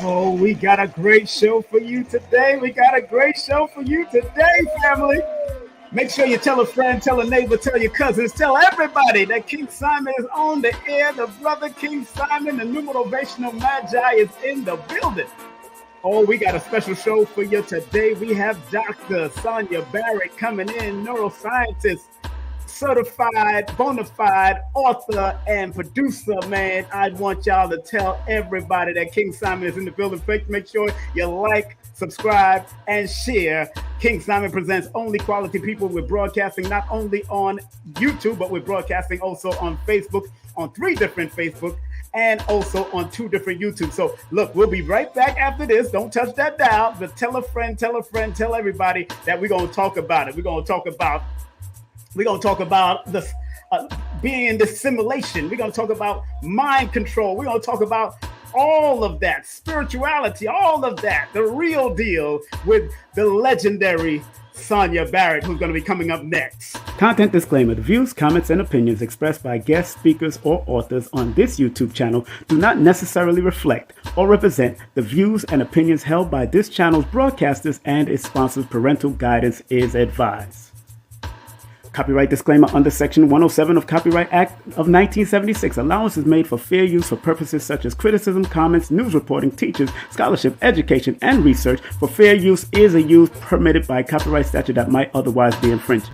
Oh, we got a great show for you today. Family. Make sure you tell a friend, tell a neighbor, tell your cousins, tell everybody that King Simon is on the air. The brother King Simon, the new motivational magi, is in the building. Oh, we got a special show for you today. We have Dr. Sonia Barrett coming in, neuroscientist, certified, bona fide author and producer, man. I want y'all to tell everybody that King Simon is in the building. Make sure you like, subscribe, and share. King Simon presents only quality people. We're broadcasting not only on YouTube, but we're broadcasting also on Facebook, on 3 different Facebook, and also on 2 different YouTube. So look, we'll be right back after this. Don't touch that dial, but tell a friend, tell everybody that we're going to talk about it. We're going to talk about this being in this simulation. We're going to talk about mind control. We're going to talk about all of that, spirituality, all of that, the real deal with the legendary Sonia Barrett, who's going to be coming up next. Content disclaimer: the views, comments, and opinions expressed by guest speakers or authors on this YouTube channel do not necessarily reflect or represent the views and opinions held by this channel's broadcasters and its sponsors. Parental guidance is advised. Copyright disclaimer: under Section 107 of Copyright Act of 1976, allowance is made for fair use for purposes such as criticism, comments, news reporting, teaching, scholarship, education, and research. For fair use is a use permitted by copyright statute that might otherwise be infringed.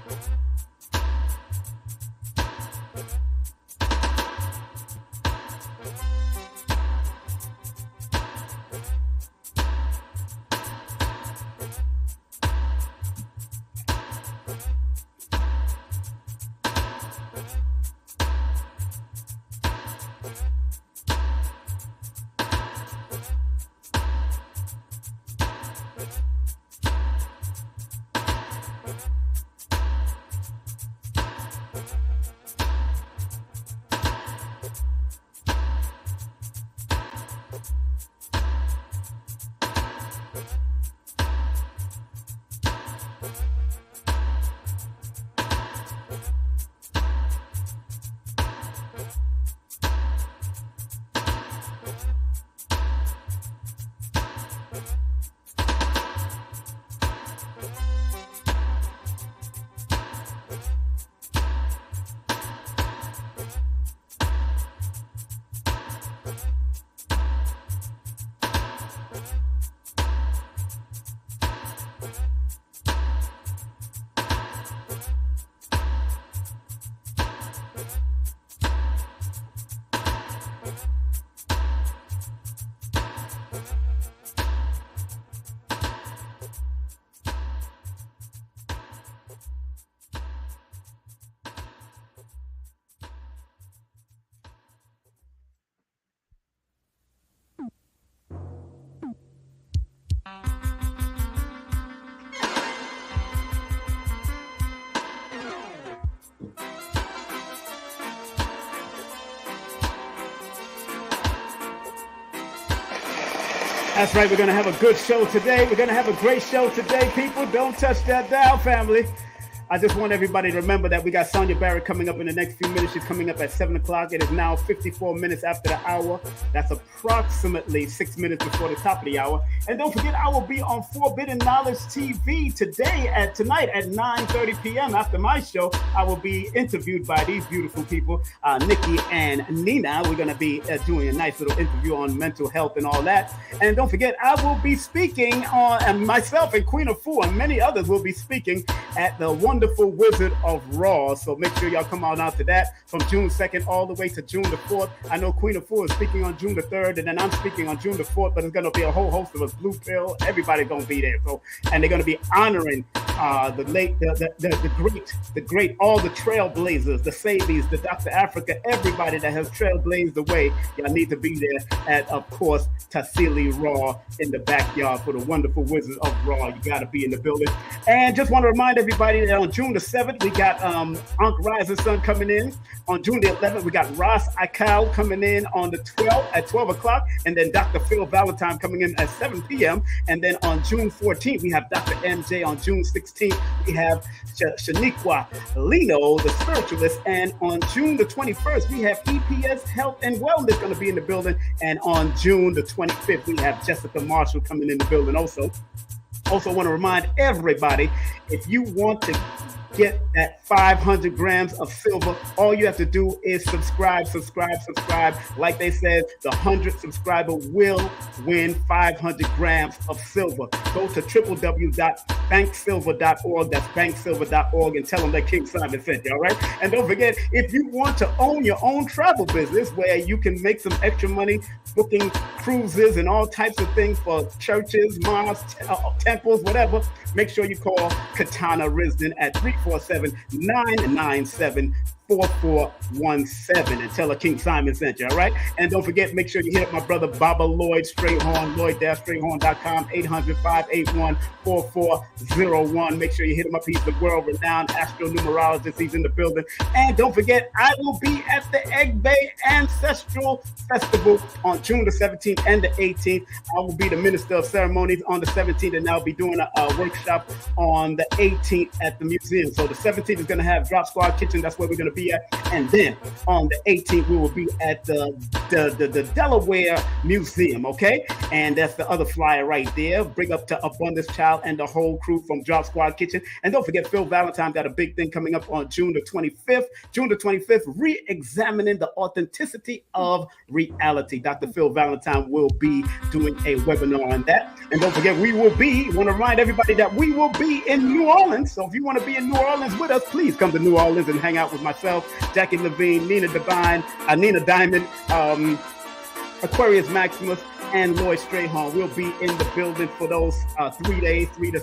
That's right, we're going to have a good show today. We're going to have a great show today, people. Don't touch that dial, family. I just want everybody to remember that we got Sonia Barrett coming up in the next few minutes. She's coming up at 7 o'clock. It is now 54 minutes after the hour. That's approximately 6 minutes before the top of the hour. And don't forget, I will be on Forbidden Knowledge TV tonight at 9:30 p.m. After my show, I will be interviewed by these beautiful people, Nikki and Nina. We're going to be doing a nice little interview on mental health and all that. And don't forget, I will be speaking on, and myself and Queen of Fu and many others will be speaking at the Wonderful Wizard of Raw. So make sure y'all come on out to that from June 2nd all the way to June the 4th. I know Queen of Fu is speaking on June the 3rd, and then I'm speaking on June the 4th, but it's going to be a whole host of us, Blue Pill, everybody's going to be there. So, and they're going to be honoring the great, all the trailblazers, the Sabies, the Dr. Africa, everybody that has trailblazed the way. Y'all need to be there at, of course, Tassili Raw in the backyard for the Wonderful Wizard of Raw. You got to be in the building. And just want to remind everybody that on on June the 7th, we got Ankh Rising Sun coming in. On June the 11th, we got Ross Akal coming in on the 12th at 12 o'clock. And then Dr. Phil Valentine coming in at 7 p.m. And then on June 14th, we have Dr. MJ. On June 16th, we have Shaniqua Lino, the spiritualist. And on June the 21st, we have EPS Health and Wellness going to be in the building. And on June the 25th, we have Jessica Marshall coming in the building also. Also want to remind everybody, if you want to get that 500 grams of silver, all you have to do is subscribe. Like they said, the 100th subscriber will win 500 grams of silver. Go to www.banksilver.org. That's banksilver.org, and tell them that King Simon sent you, all right? And don't forget, if you want to own your own travel business where you can make some extra money booking cruises and all types of things for churches, mosques, temples, whatever, make sure you call Katana Risden at 347-997-4417 and tell her King Simon sent you, all right? And don't forget, make sure you hit up my brother Baba Lloyd Strayhorn, Lloyd-Strayhorn.com, 800-581-4401. Make sure you hit him up. He's the world-renowned astronumerologist. He's in the building. And don't forget, I will be at the Egg Bay Ancestral Festival on June the 17th and the 18th. I will be the Minister of Ceremonies on the 17th, and I'll be doing a workshop on the 18th at the museum. So the 17th is going to have Drop Squad Kitchen. That's where we're going to be at. And then on the 18th, we will be at the Delaware Museum, okay? And that's the other flyer right there. Bring up to Abundance Child and the whole crew from Drop Squad Kitchen. And don't forget, Phil Valentine got a big thing coming up on June the 25th. June the 25th, re-examining the authenticity of reality. Dr. Phil Valentine will be doing a webinar on that. And don't forget, want to remind everybody that we will be in New Orleans. So if you want to be in New Orleans with us, please come to New Orleans and hang out with myself, Jackie Levine, Nina Diamond, Aquarius Maximus, and Lloyd Strayhorn will be in the building for those 3 days, 3 to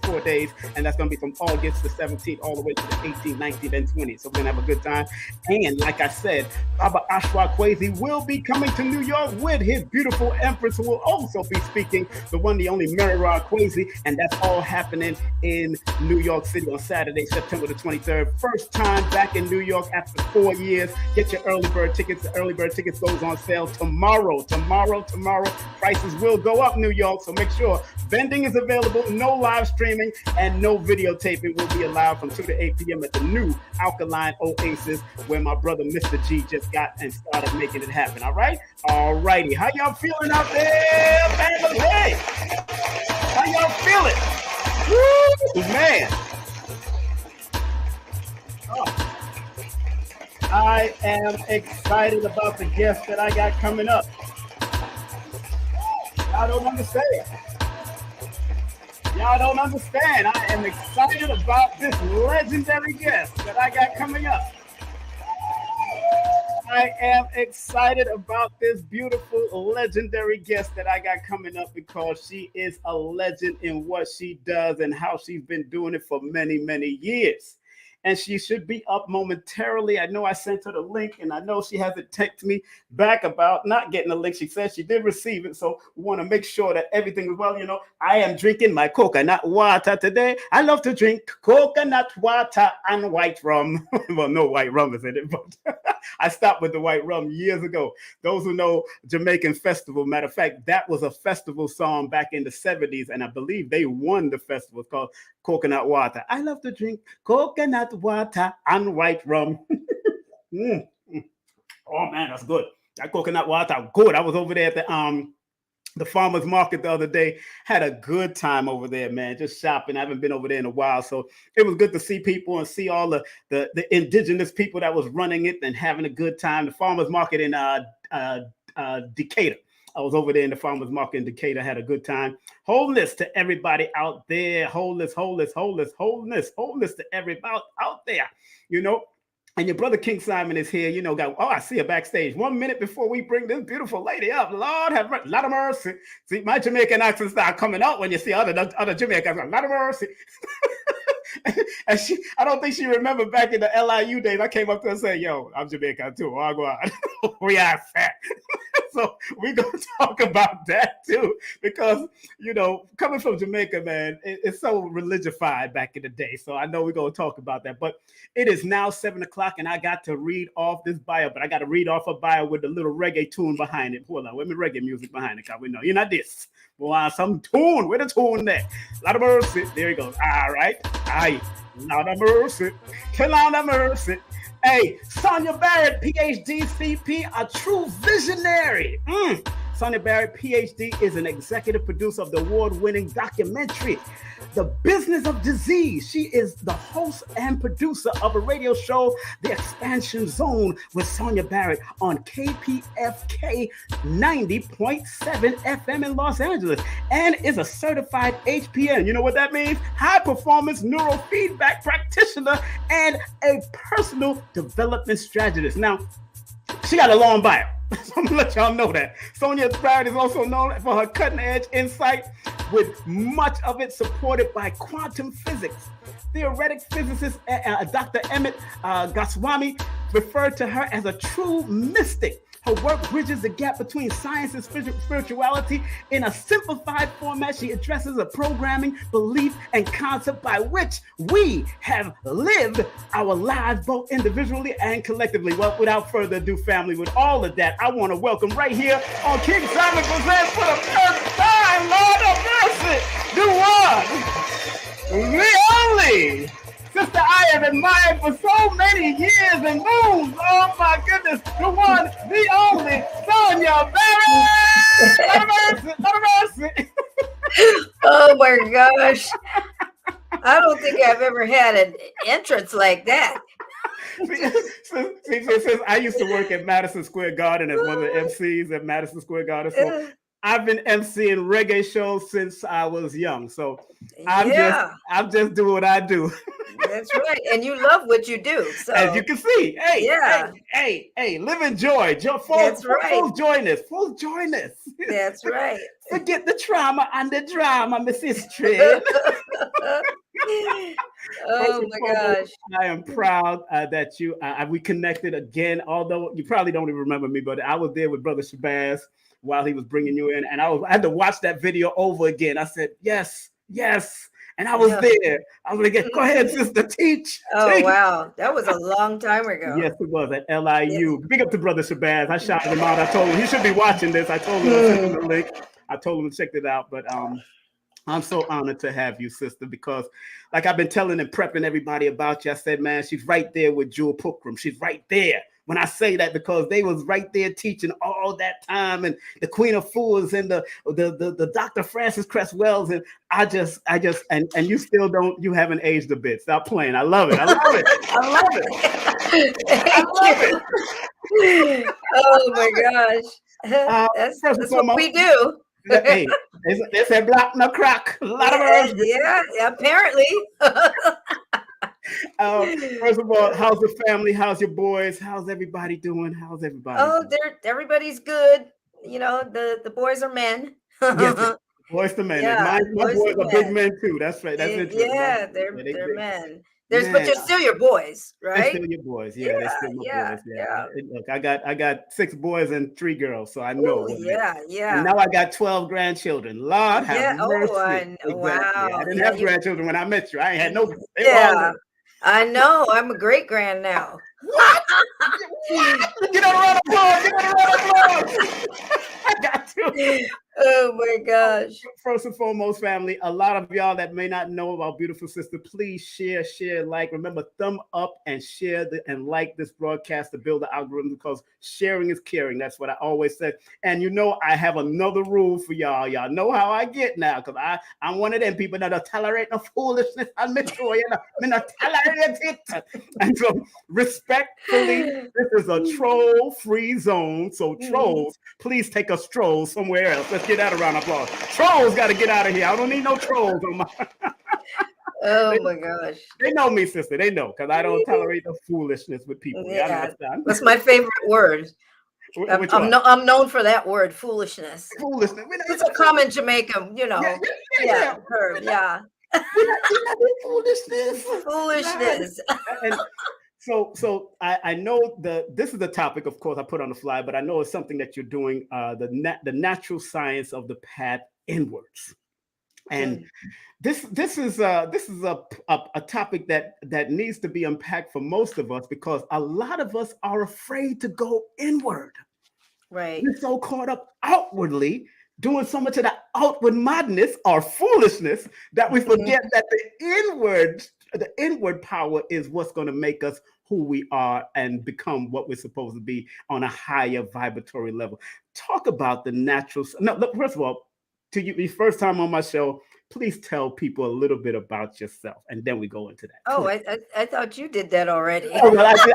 4 days, and that's going to be from August the 17th all the way to the 18th, 19th, and 20th. So we're going to have a good time. And like I said, Baba Ashwa Kwesi will be coming to New York with his beautiful Empress, who will also be speaking, the one, the only Merira Kwesi, and that's all happening in New York City on Saturday, September the 23rd. First time back in New York after 4 years. Get your early bird tickets. The early bird tickets goes on sale tomorrow. Prices will go up, New York, so make sure vending is available, no live streaming, and no videotaping will be allowed from 2 to 8 p.m. at the new Alkaline Oasis, where my brother Mr. G just got and started making it happen, all right? All righty. How y'all feeling out there, family? Hey! How y'all feeling? Woo, man. Oh. I am excited about the guest that I got coming up. Y'all don't understand. I am excited about this legendary guest that I got coming up. I am excited about this beautiful, legendary guest that I got coming up because she is a legend in what she does and how she's been doing it for many, many years. And she should be up momentarily. I know I sent her the link, and I know she hasn't texted me back about not getting the link. She said she did receive it, so we want to make sure that everything is well. You know, I am drinking my coconut water today. I love to drink coconut water and white rum. Well, no white rum is in it, but I stopped with the white rum years ago. Those who know Jamaican Festival, matter of fact, that was a festival song back in the 70s, and I believe they won the festival. It's called Coconut Water. I love to drink coconut water and white rum. Oh man, that's good. That coconut water, good. I was over there at the farmers market the other day. Had a good time over there, man. Just shopping. I haven't been over there in a while, so it was good to see people and see all the indigenous people that was running it and having a good time. The farmers market in Decatur. I was over there in the farmers market in Decatur, had a good time. Wholeness to everybody out there. Wholeness to everybody out there. You know, and your brother King Simon is here. You know, I see her backstage. 1 minute before we bring this beautiful lady up. Lord have a lot of mercy. See, my Jamaican accent start coming out when you see other Jamaicans. A lot of mercy. And I don't think she remembered back in the LIU days. I came up to her and said, yo, I'm Jamaican too. Oh, go on. We are fat. So we're going to talk about that too, because, coming from Jamaica, man, it's so religified back in the day. So I know we're going to talk about that. But it is now 7 o'clock, and I got to read off this bio, but I got to read off a bio with a little reggae tune behind it. Hold on, with me reggae music behind it, because we know you're not this. Well, some tune, with a tune there. Lot of mercy. There you go. All right. Aye. Lot of mercy. Lot of mercy. Hey, Sonia Barrett, Ph.D., CP, a true visionary. Sonia Barrett, Ph.D., is an executive producer of the award-winning documentary, The Business of Disease. She is the host and producer of a radio show, The Expansion Zone, with Sonia Barrett on KPFK 90.7 FM in Los Angeles, and is a certified HPN. You know what that means? High Performance Neurofeedback Practitioner and a personal development strategist. Now, she got a long bio. So I'm gonna let y'all know that. Sonia Barrett is also known for her cutting-edge insight, with much of it supported by quantum physics. Theoretic physicist Dr. Emmett Goswami referred to her as a true mystic. Her work bridges the gap between science and spirituality. In a simplified format, she addresses a programming, belief, and concept by which we have lived our lives both individually and collectively. Well, without further ado, family, with all of that, I want to welcome right here on King Simon Presents for the first time, Lord of Mercy, the one, the only, Sister I have admired for so many years and moons. Oh my goodness, the one, the only, Sonia Barrett! Let her mercy. Oh my gosh. I don't think I've ever had an entrance like that. Since I used to work at Madison Square Garden as one of the MCs at Madison Square Garden. So I've been emceeing reggae shows since I was young. So I'm just doing what I do. That's right. And you love what you do. So as you can see, hey, live in joy. Full joyness. That's right. Forget the trauma and the drama, Miss History. Oh my gosh. I am proud that we connected again, although you probably don't even remember me, but I was there with Brother Shabazz while he was bringing you in, and I had to watch that video over again. I said, yes, and I was there. I was like, go ahead, sister, teach. Wow, that was a long time ago. Yes, it was at LIU. Big up to Brother Shabazz. I shouted him out. I told him he should be watching this. I told him to send him the link. I told him to check it out, but I'm so honored to have you, sister, because like I've been telling and prepping everybody about you, I said, man, she's right there with Jewel Pookrum. She's right there. When I say that, because they was right there teaching all that time, and the Queen of Fools and the Dr. Francis Cress Wells, and I just and you still you haven't aged a bit. Stop playing. I love it. Oh my gosh. That's what we do. Hey, they said black no crack. A lot of us. Yeah, apparently. First of all, how's the family? How's your boys? How's everybody doing? Everybody's good. You know, the boys are men. Yes, boys to men. Yeah, my boys are big men too. That's right. That's interesting. Yeah, they're men. But you're still your boys, right? They're still your boys. Yeah, they're still my boys. Yeah. Look, I got 6 boys and 3 girls, so I know. Ooh, yeah. And now I got 12 grandchildren. Lord have mercy. Wow. I didn't have grandchildren when I met you. I ain't had no. I know. I'm a great grand now. What? Get on a round of applause. I got to. Oh my gosh. First and foremost, family, a lot of y'all that may not know about beautiful sister, please share, like. Remember, thumb up and share and like this broadcast to build the algorithm, because sharing is caring. That's what I always said. And you know, I have another rule for y'all. Y'all know how I get now, because I'm one of them people that don't tolerate no foolishness. I'm not tolerate it. And so, respectfully, this is a troll-free zone. So, trolls, please take a stroll somewhere else. Let's get that a round of applause. Trolls got to get out of here. I don't need no trolls on my. Oh my gosh. They know me, sister. They know, because I don't tolerate the foolishness with people. Yeah, that's my favorite word. I'm known for that word, foolishness. Foolishness. It's a common Jamaican, you know. Yeah. Herb, yeah. Foolishness. Foolishness. And So I know this is the topic, of course, I put on the fly, but I know it's something that you're doing, the natural science of the path inwards. And Good. this is a topic that needs to be unpacked for most of us, because a lot of us are afraid to go inward. Right. We're so caught up outwardly doing so much of that outward madness or foolishness that we forget that the inward power is what's going to make us who we are and become what we're supposed to be on a higher vibratory level. Talk about the natural. No, look, first of all, to you, the first time on my show, please tell people a little bit about yourself, and then we go into that. Oh, Please. I thought you did that already. Oh, well, I did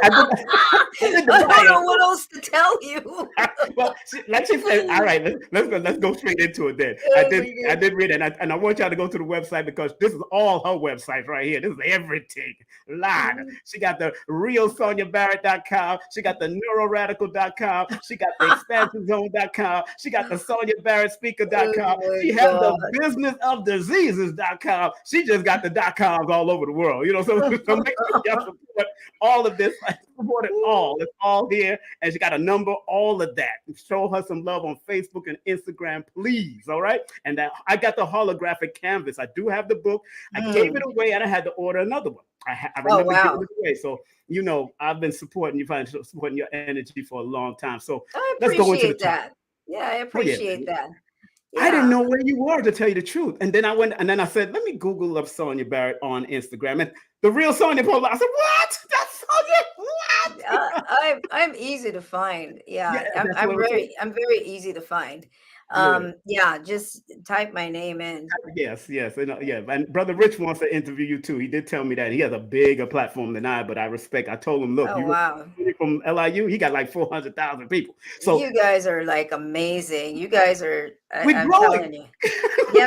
the I don't bio. know what else to tell you. Well, like she said, all right, let's go straight into it then. I Oh did my I God. did read it, and I want y'all to go to the website, because this is all her website right here. This is everything. Lord. She got the realsoniabarrett.com. She got the neuroradical.com. She got the expansionzone.com. She got the soniabarrettspeaker.com. Oh my She have the God. businessofdiseases.com. She just got the .coms all over the world. So make sure y'all support all of this. I support it all. It's all here. And she got a number, all of that. Show her some love on Facebook and Instagram, please. All right. And I got the holographic canvas. I do have the book. I gave it Mm. away, and I had to order another one. I Oh, remember giving wow. it away. So, I've been supporting your energy for a long time. So I let's go into the appreciate topic. that. Yeah, I Oh, yeah, appreciate man. that. I didn't Yeah. know where you were, to tell you the truth. And then I went, and then I said, let me Google up Sonia Barrett on Instagram. And the real Sonia pulled up. I said, what? That's Sonia? What? I'm easy to find. Yeah, Yeah, that's what I'm saying. I'm very easy to find. Yeah. Yeah, just type my name in. Yes, yes, yeah. And Brother Rich wants to interview you too. He did tell me that he has a bigger platform than I, but I respect. I told him, look, Oh, you wow. from LIU, he got like 400,000 people. So You guys are like amazing. You guys are, we're I'm growing. telling you. we,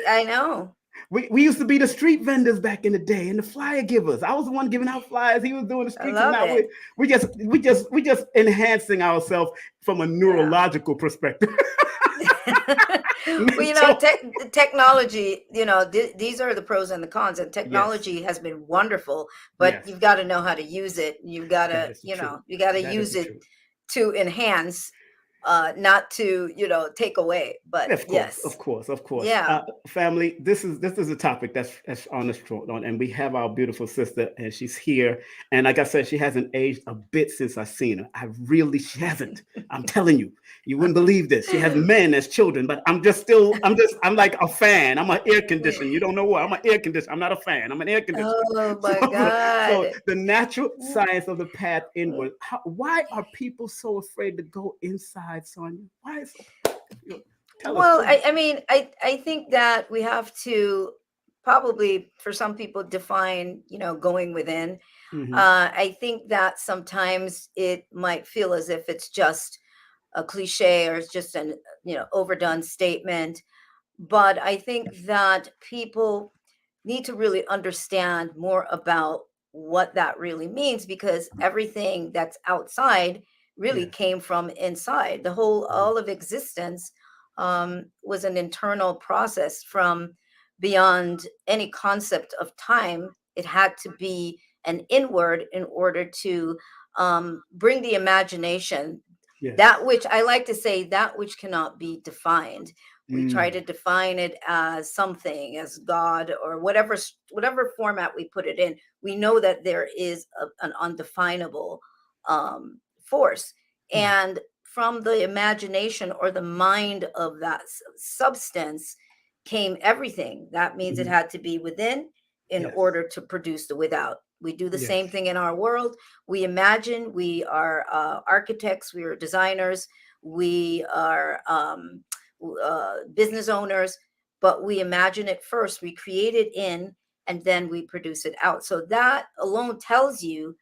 I know. we used to be the street vendors back in the day, and the flyer givers. I was the one giving out flyers. He was doing the I streets, and love now it. we just enhancing ourselves from a Yeah. neurological perspective. Well, Mental. technology, these are the pros and the cons, and Yes, technology has been wonderful, but yes, you've got to know how to use it. You've got that to, is the truth. you got to That is use the it truth. to enhance, not to, take away. But Of course, of yes, course, of course. yeah. Family, this is a topic that's on the throat, and we have our beautiful sister, and she's here. And like I said, she hasn't aged a bit since I seen her. She hasn't. I'm telling you, you wouldn't believe this. She has men as children, but I'm like a fan. I'm an air conditioner. You don't know what? I'm an air conditioner. I'm not a fan. I'm an air conditioner. Oh So, my so God. the natural science of the path inward. Why are people so afraid to go inside, Sonia? Why is so? Tell us, Well, please. I mean, I think that we have to probably, for some people, define, going within. Hmm. I think that sometimes it might feel as if it's just a cliche or it's just an, overdone statement. But I think that people need to really understand more about what that really means, because everything that's outside really Yes. came from inside. Mhm. All of existence was an internal process from beyond any concept of time. It had to be an inward in order to bring the imagination, Yes. that which I like to say, that which cannot be defined. We try to Mm. define it as something, as God, or whatever format we put it in. We know that there is an undefinable force, Mm. and from the imagination or the mind of that substance came everything. That means it Mhm. had to be within in Yes. order to produce the without. We do the Yes. same thing in our world. We imagine. We are architects. We are designers. We are business owners, but we imagine it first. We create it in, and then we produce it out. So that alone tells you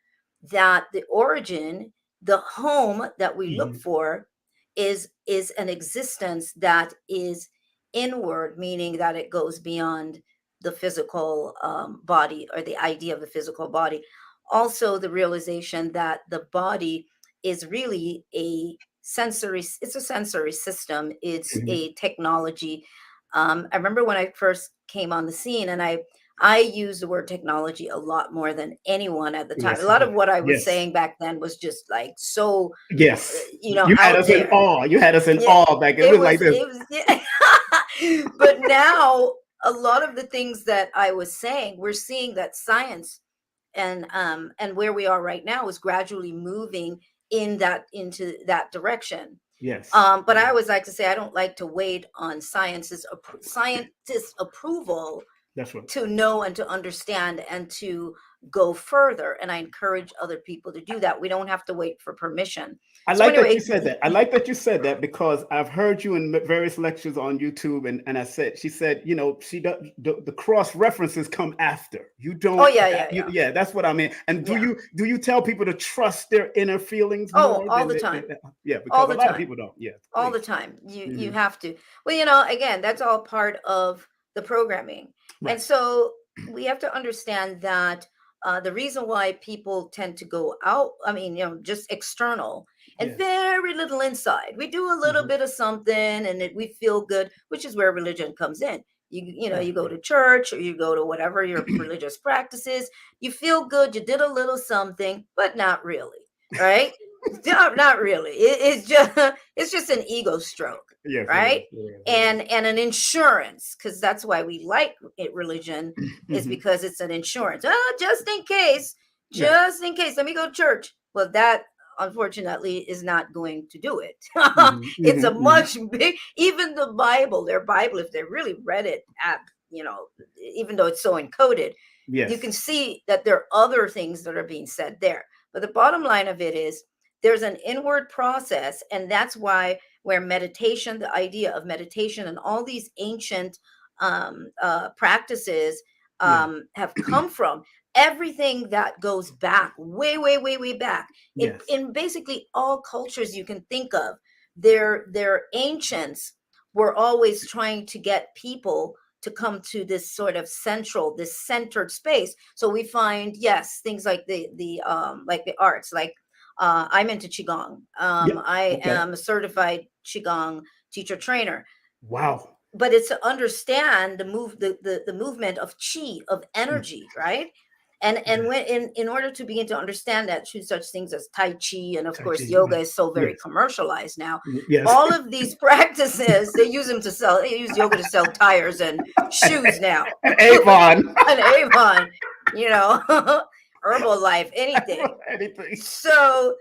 that the origin, the home that we look Mhm. for, is an existence that is inward, meaning that it goes beyond the physical body, or the idea of the physical body. Also, the realization that the body is really it's a sensory system. It's Mhm. a technology. I remember when I first came on the scene, and I I use the word technology a lot more than anyone at the time. A Yes, lot of what I was yes, saying back then was just like so, yes. You had out us in there. awe. You had us in Yeah, awe back then. It was like this. it was, yeah. But now a lot of the things that I was saying, we're seeing that science and where we are right now is gradually moving into that direction. Yes. But I always like to say I don't like to wait on scientists' approval That's right. to know and to understand and to go further. And I encourage other people to do that. We don't have to wait for permission. I So like that you anyway, said that. I like that you said that because I've heard you in various lectures on YouTube, and she said, she does the cross references come after. You oh don't, yeah, yeah, yeah, yeah, that's what I mean. And yeah. do you tell people to trust their inner feelings Oh, more all than the time, yeah, all because a the lot of time, people don't. Yeah, all the please. time. You Hmm. have to. Well, again, that's all part of the programming, and Right. so we have to understand that the reason why people tend to go out, I mean, just external and Yes. very little inside. We do a little Hmm. bit of something and we feel good, which is where religion comes in. You Right. go to church or you go to whatever your religious practice is. You feel good. You did a little something, but not really, right? Not really. It's just an ego stroke, Yes, it is. right? It is. And an insurance, because that's why we like it. Religion is Hmm. because it's an insurance. Just in case, Yeah. just in case. Let me go to church. Well, that unfortunately is not going to do it. Hmm. It's Hmm. a Hmm. much big. Even their Bible, if they really read it at even though it's so encoded, you can Yes. see that there are other things that are being said there. But the bottom line of it is there's an inward process, and that's where meditation, the idea of meditation, and all these ancient practices Yeah. have come from. Everything that goes back way, way, way, way back Yes. in basically all cultures you can think of, their ancients were always trying to get people to come to this sort of this centered space. So we find, yes, things like the arts, like I'm into qigong. Yeah. I Okay. am a certified qigong teacher trainer, Wow. but it's to understand the movement of chi, of Mm. energy, right? And Yes. when in order to begin to understand that through such things as tai chi, and of Tai Chi. course yoga Yes. is so very Yes. commercialized now. Yes. All of these practices, they use yoga to sell tires and shoes now. And Avon. And Avon, you know, Herbalife, anything. Anything. So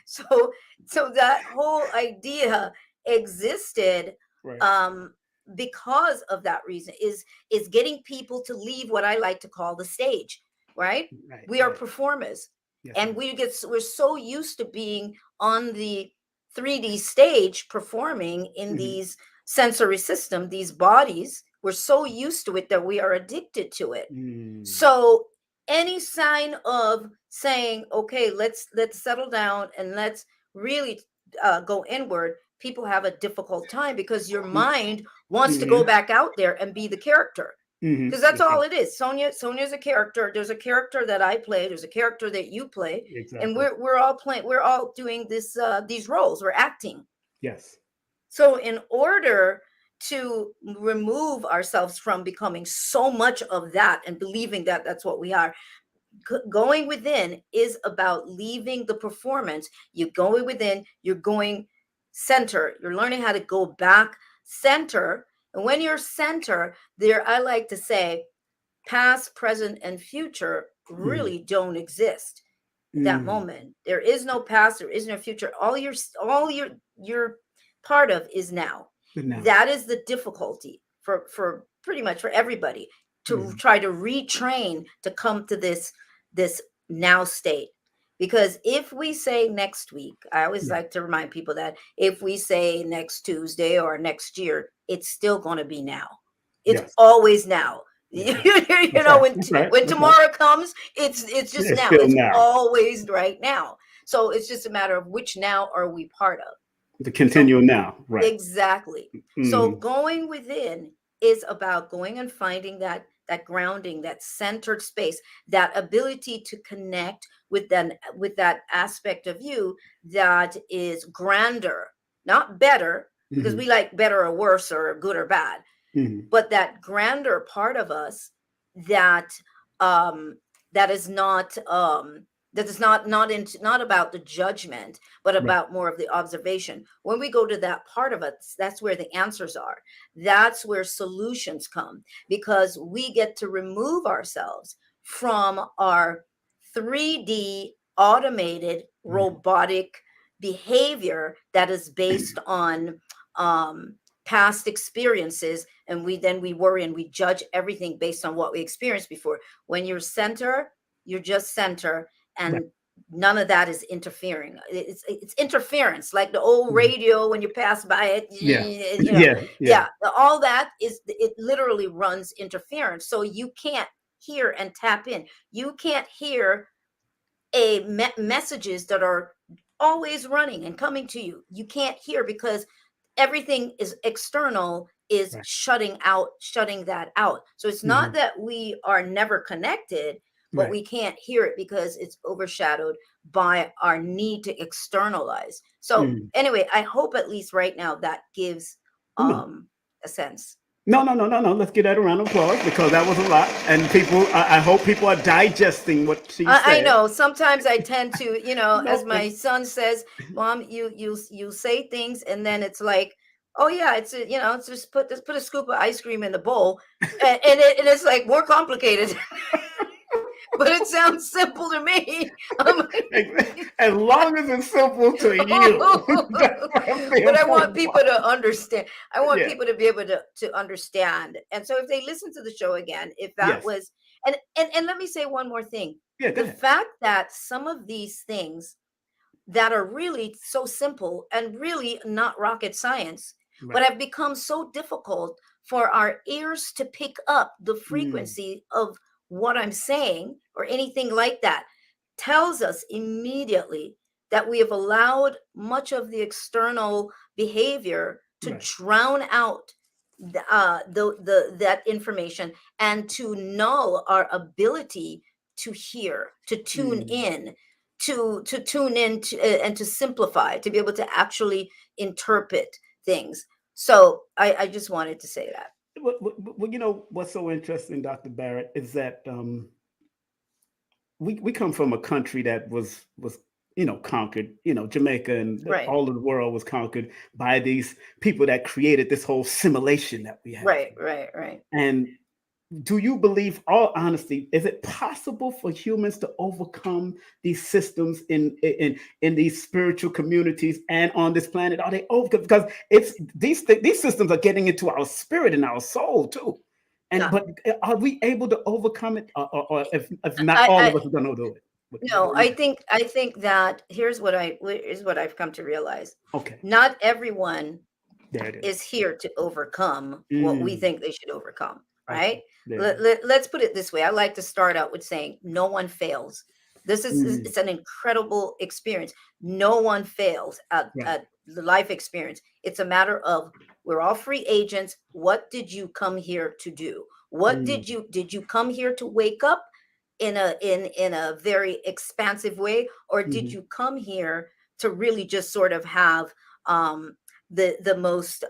so so that whole idea existed, Right. um because of that reason, is getting people to leave what I like to call the stage, right? Right. We are Right. performers, Yes, and ma'am. we're so used to being on the 3D stage performing in Hmm. these sensory system, these bodies. We're so used to it that we are addicted to it. Mm. So any sign of saying, okay, let's settle down and let's really go inward, people have a difficult time because your mind wants to go Mm-hmm. back out there and be the character, Hmm. because that's That's all right. it is. Sonia's a character. There's a character that I play, there's a character that you play, and Exactly. we're all playing, we're all doing these roles, we're acting. Yes. So in order to remove ourselves from becoming so much of that and believing that that's what we are, going within is about leaving the performance. You're going within, you're going center, you're learning how to go back center. And when you're center there, I like to say past, present, and future Hmm. really don't exist at that Mm. moment. There is no past, there is no future. All your part of is now. Good now. That is the difficulty for pretty much for everybody, to Hmm. try to retrain to come to this now state. Because if we say next week, I always Yeah. like to remind people that if we say next Tuesday or next year, it's still going to be now. It's Yes. always now. Yes. you Yes. That's know right. when That's right. when That's right. tomorrow comes, it's just It's now. still It's now. always right now. So it's just a matter of which now are we part of. The So continual now. Right. exactly. So Hmm. going within is about going and finding that grounding, that centered space, that ability to connect with that aspect of you that is grander, not better, because Hmm. we like better or worse or good or bad, Hmm. but that grander part of us that that is not not about the judgment, but Right. about more of the observation. When we go to that part of it, that's where the answers are. That's where solutions come, because we get to remove ourselves from our 3D automated Mhm. robotic behavior that is based on past experiences, and we worry and we judge everything based on what we experienced before. When you're center, you're just center, Right. and none of that is interfering. It's interference, like the old Mhm. radio when you pass by it, Yeah. you know. Yeah. Yeah. Yeah, all that is, it literally runs interference, so you can't hear and tap in. You can't hear messages that are always running and coming to you. You can't hear, because everything is external, is Right. shutting that out. So it's not Mhm. that we are never connected, but Right. we can't hear it because it's overshadowed by our need to externalize. So Mhm. anyway, I hope at least right now that gives No. a sense. No, no, no, no, no. Let's give that a round of applause because that was a lot. And people, I hope people are digesting what she I said. know sometimes I tend to, as No, my son says, Mom, you say things and then it's like, oh yeah, it's just put a scoop of ice cream in the bowl, and it's like more complicated, but it sounds simple to me. as long as it's simple to you, that's the But I want important people part. to understand. I want Yeah. people to be able to understand. And so if they listen to the show again, if that Yes. was, and let me say one more thing. Yeah. Go The ahead. fact that some of these things that are really so simple and really not rocket science, but Right. have become so difficult for our ears to pick up the Mm, frequency of what I'm saying or anything like that, tells us immediately that we have allowed much of the external behavior to right. drown out that information, and to null our ability to hear, to tune Mm. in, to tune in to, and to simplify, to be able to actually interpret things. So I just wanted to say that. Well, you know what's so interesting, Dr. Barrett, is that we come from a country that was conquered. Jamaica and Right, all of the world was conquered by these people that created this whole simulation that we have. right, right, right. And do you believe, all honesty, is it possible for humans to overcome these systems in these spiritual communities and on this planet? Are they over? Because it's these systems are getting into our spirit and our soul too. And Yeah. but are we able to overcome it, or if not all I of us are going to do it? What No, do you think? I think that here's what I've come to realize. Okay, Not everyone there it is. is here to overcome what we Mm, think they should overcome, right? okay, there it is. Let's put it this way. I like to start out with saying no one fails. Mm, It's an incredible experience. No one fails right. at the life experience. It's a matter of, we're all free agents. What did you come here to do? What Mm, did you come here to wake up in a very expansive way, or did mhm, you come here to really just sort of have um the most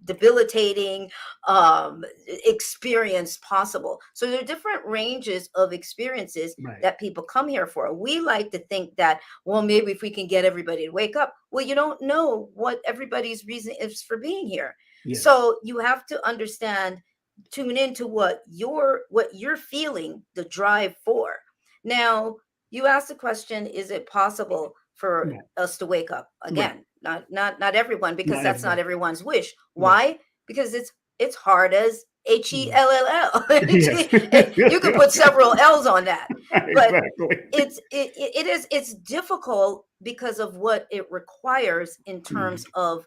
debilitating experience possible? So there are different ranges of experiences right. that people come here for. We like to think that, well, maybe if we can get everybody to wake up. Well, you don't know what everybody's reason is for being here. Yes. So you have to understand, tune into what you're feeling the drive for. Now, you asked the question, is it possible for Right. us to wake up Right. again? Not everyone, because Not that's not everybody. everyone's wish. Right. Why? Because it's hard as Mhm. Hell. Yes. You could put several L's on that, but Exactly. it's difficult because of what it requires in Mm, terms of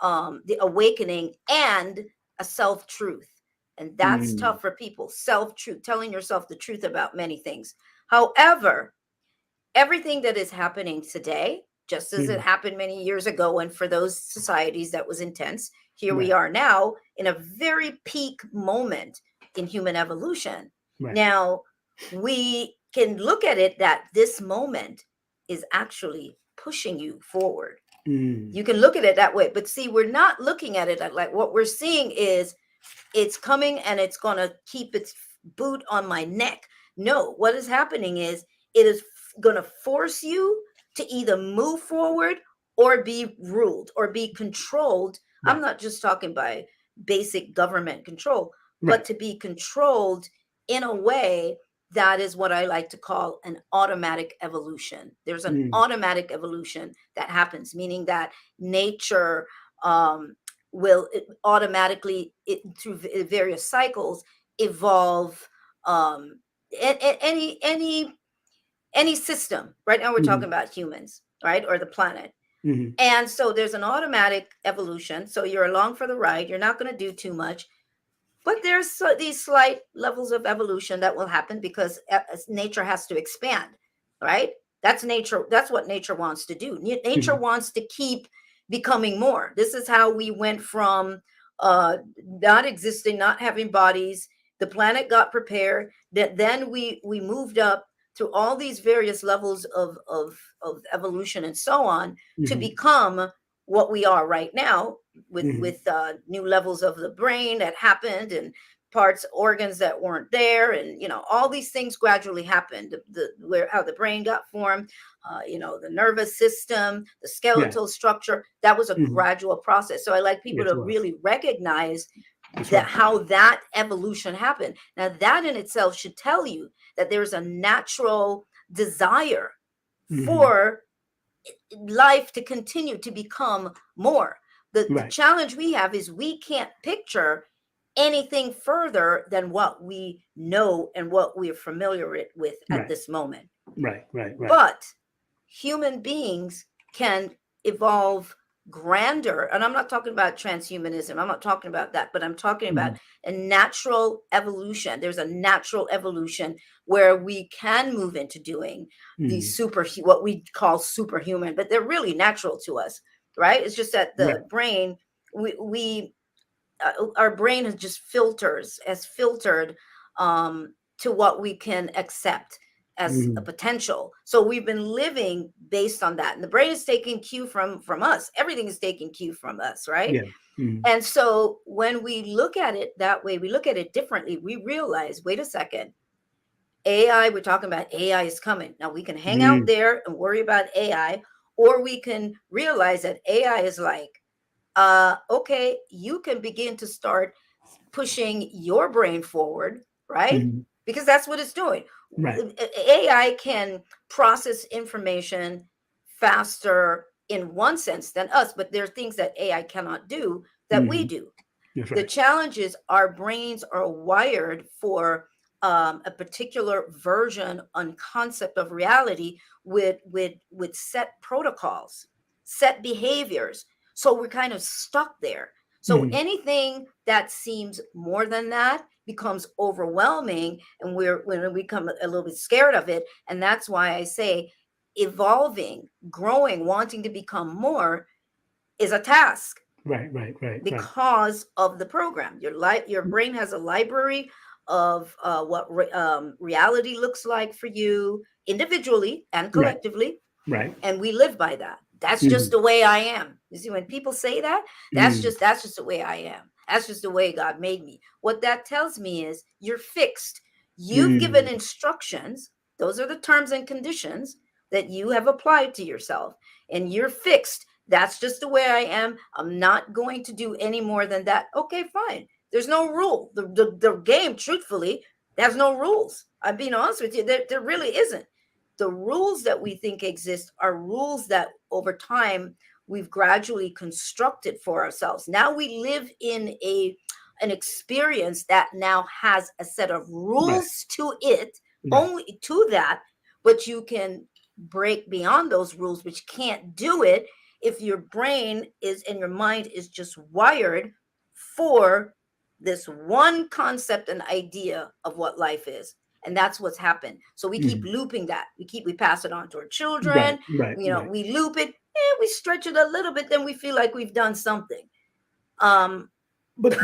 the awakening and a self truth. And that's mm, tough for people. Self truth, telling yourself the truth about many things. However, everything that is happening today, just as it mhm. happened many years ago, and for those societies that was intense, here we Right. are now in a very peak moment in human evolution. Right. Now, we can look at it that this moment is actually pushing you forward. Mm, You can look at it that way, but see, we're not looking at it like, what we're seeing is it's coming and it's going to keep boot on my neck. No, what is happening is it is going to force you to either move forward or be ruled or be controlled. Right. I'm not just talking by basic government control, Right. but to be controlled in a way that is what I like to call an automatic evolution. There's an automatic evolution that happens, meaning that nature will automatically, through various cycles, evolve any system. Right now we're talking about humans, right, or the planet. And so there's an automatic evolution. So you're along for the ride. You're not going to do too much. But there's these slight levels of evolution that will happen because nature has to expand, right? That's nature. That's what nature wants to do. Nature wants to keep becoming more. This is how we went from not existing, not having bodies. The planet got prepared. Then we moved up through all these various levels of evolution and so on to become what we are right now, with new levels of the brain that happened, and organs that weren't there, and all these things gradually happened. How the brain got formed, the nervous system, the skeletal structure, that was a gradual process. So I like people to really recognize how that evolution happened. Now that in itself should tell you that there's a natural desire for life to continue to become more. The challenge we have is we can't picture anything further than what we know and what we're familiar with at this moment. Right. But human beings can evolve grander, and I'm not talking about transhumanism, I'm not talking about that, but I'm talking about a natural evolution. There's a natural evolution where we can move into doing these what we call superhuman, but they're really natural to us, right? It's just that the brain, our brain is just filtered to what we can accept as a potential. So we've been living based on that, and the brain is taking cue from us. Everything is taking cue from us, right? And so when we look at it that way, we look at it differently. We realize, wait a second, AI, we're talking about AI is coming. Now we can hang out there and worry about AI, or we can realize that AI is like, okay, you can begin to start pushing your brain forward, right? Because that's what it's doing. AI can process information faster in one sense than us, but there are things that AI cannot do that we do. The challenge is our brains are wired for a particular version and concept of reality with set protocols, set behaviors. So we're kind of stuck there. So anything that seems more than that becomes overwhelming, and we become a little bit scared of it. And that's why I say evolving, growing, wanting to become more is a task. Right. Because of the program. Your brain has a library of what reality looks like for you individually and collectively. Right. And we live by that. That's just the way I am. You see, when people say that, that's just the way I am. That's just the way God made me. What that tells me is you're fixed. You've given instructions. Those are the terms and conditions that you have applied to yourself, and you're fixed. That's just the way I am. I'm not going to do any more than that. Okay, fine. There's no rule. The game, truthfully, there's no rules. I'm being honest with you. There really isn't. The rules that we think exist are rules that over time we've gradually constructed for ourselves. Now we live in an experience that now has a set of rules to it, only to that, but you can break beyond those rules, which can't do it if your brain is and your mind is just wired for this one concept and idea of what life is. And that's what's happened. So we keep looping that. We pass it on to our children. We loop it, and we stretch it a little bit, then we feel like we've done something. But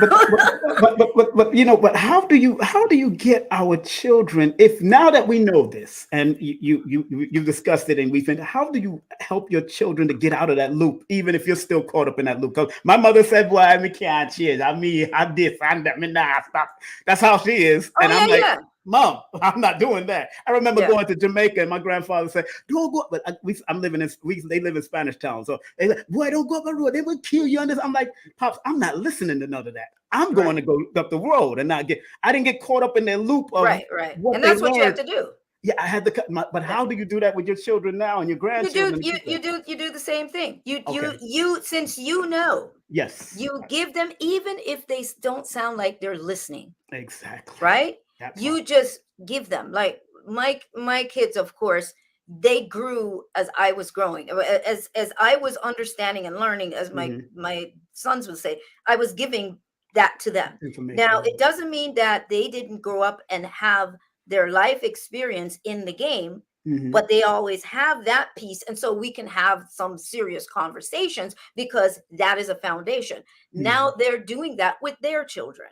but how do you get our children, if now that we know this and you discussed it and we've been, how do you help your children to get out of that loop, even if you're still caught up in that loop? Because my mother said, "Boy, I can't change. I mean, I this, I that, me nah, stop." That's how she is, Oh and I'm yeah, like, yeah, Mom, I'm not doing that. I remember yeah. going to Jamaica and my grandfather said, "Don't go." But I'm living in they live in Spanish Town, so they like, "Boy, don't go up the road. They will kill you." On this, I'm like, Pops, I'm not listening to none of that. I'm going Right, to go up the road and not get. I didn't get caught up in their loop of right, right. what And they that's what you have learned. to do. Yeah, I had to cut my. But Yeah. how do you do that with your children now and your You do grandchildren to you keep you that? do you do the same thing. Okay. You since you know, Yes. you give them, even if they don't sound like they're listening, Exactly. right? That part. You just give them, like my kids, of course, they grew as I was growing, as I was understanding and learning, as Hmm. my sons would say, I was giving that to them. Now, Information. it doesn't mean that they didn't grow up and have their life experience in the game, Hmm. but they always have that piece, and so we can have some serious conversations because that is a foundation. Now Hmm. they're doing that with their children,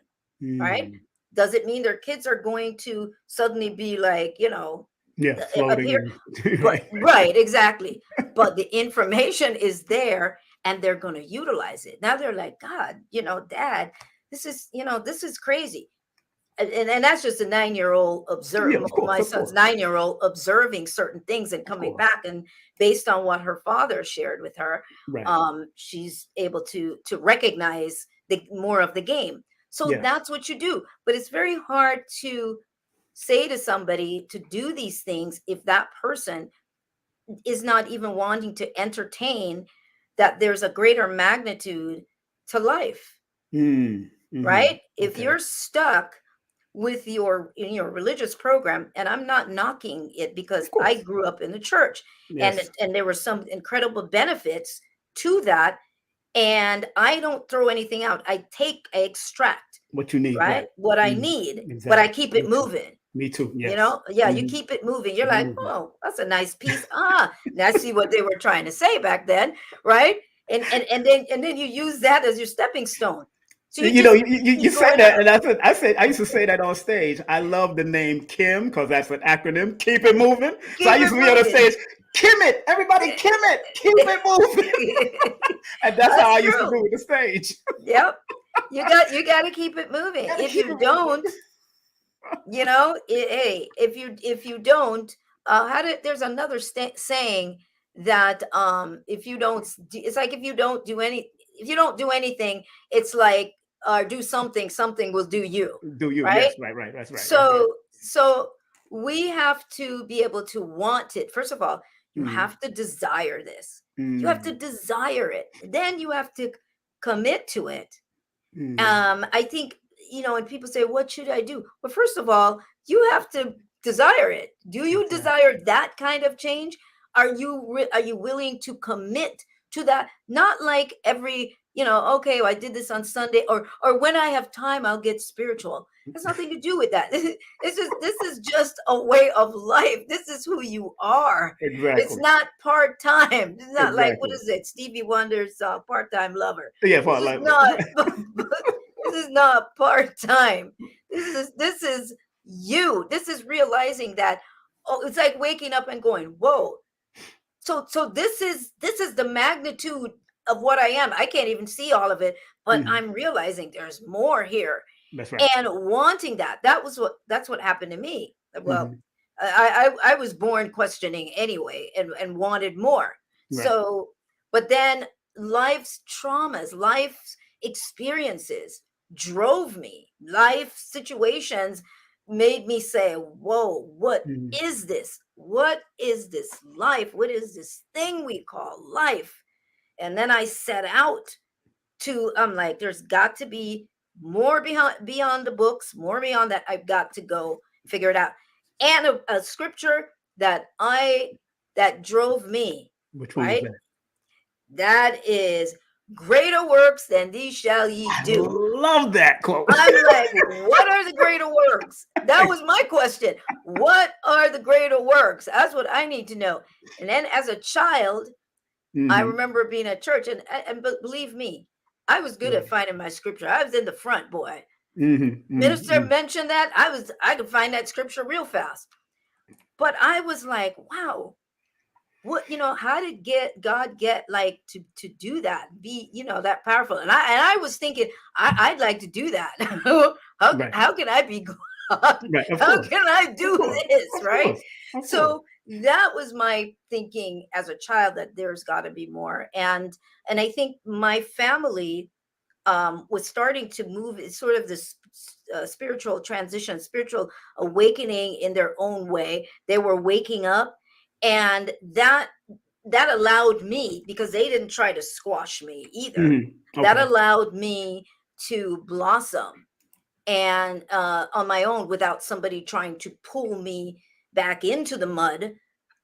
right? Hmm. Does it mean their kids are going to suddenly be like, Yeah, appear? floating and But right. right, exactly. But the information is there and they're going to utilize it. Now they're like, God, Dad, this is crazy. And that's just a 9-year-old Yeah, observe of course, my of son's course, 9-year-old observing certain things and of coming course. back, and based on what her father shared with her, Right. she's able to recognize the more of the game. So Yes. that's what you do. But it's very hard to say to somebody to do these things if that person is not even wanting to entertain that there's a greater magnitude to life, Mm. Hmm. right? If Okay. you're stuck with your religious program, and I'm not knocking it because Of I course. grew up in the church, and Yes. there were some incredible benefits to that, and I don't throw anything out. I extract, What you need, right, right? what I Mm. need, but I Exactly. keep Me it too. moving. Me too. Yes. Yeah, you Hmm. keep it moving. You're Keep it like, moving. oh, that's a nice piece. Now I see what they were trying to say back then, right? And then you use that as your stepping stone. So you You know, just you keep say going that, up. and that's what I said. I used to say that on stage. I love the name Kim because that's an acronym. Keep it moving. So I Keep used it to be on the moving. stage. Kim it, everybody, Kim it, keep it moving. And that's how That's I used to true. do with the stage. Yep. You got to keep it moving. Gotta If keep you it moving. don't, hey, if you don't, there's another saying that if you don't, it's like if you don't do anything, it's like do something, something will do you, Do you? right? Yes, right, right. That's right. That's right. So we have to be able to want it. First of all, you Mm, have to desire this. You have to mm, desire it. Then you have to commit to it. mm. I think, when people say, what should I do? Well, first of all, you have to desire it. Do you Exactly. desire that kind of change? Are you willing to commit to that? Not like every, okay, well, I did this on Sunday, or when I have time I'll get spiritual. Has nothing to do with that. This is just a way of life. This is who you are. It's Exactly. not part-time. It's not like, what Exactly. is it, Stevie Wonder's part-time lover. Yeah, This for is like, not this is not part-time. This is you. This is realizing that, oh, it's like waking up and going, whoa. So this is the magnitude of what I am. I can't even see all of it, but mhm. I'm realizing there's more here, That's right. and wanting that. That's what happened to me. Well, Hmm. I was born questioning anyway, and wanted more. Right. So, but then life's traumas, life's experiences drove me. Life situations made me say, whoa, what Mhm. is this? What is this life? What is this thing we call life? And then I set out I'm like, there's got to be more beyond the books, more beyond that. I've got to go figure it out. And a scripture that drove me, Which one was right? that? That is, greater works than these shall ye I do. love that quote. I'm like, what are the greater works? That was my question. What are the greater works? That's what I need to know. And then as a child, I Hmm. remember being at church, and believe me, I was good at Right. finding my scripture. I was in the front, boy. Minister Mm-hmm. mentioned that. I could find that scripture real fast. But I was like, wow, what, how did God get like to do that, be, that powerful? And I was thinking, I'd like to do that. Right. How can I be God? Right. Of How course. can I Of do course. this, Of right? course. Of course. So that was my thinking as a child, that there's got to be more. And I think my family was starting to move. It's sort of this spiritual transition, spiritual awakening in their own way. They were waking up, and that allowed me, because they didn't try to squash me either. That Okay. allowed me to blossom, and on my own, without somebody trying to pull me back into the mud,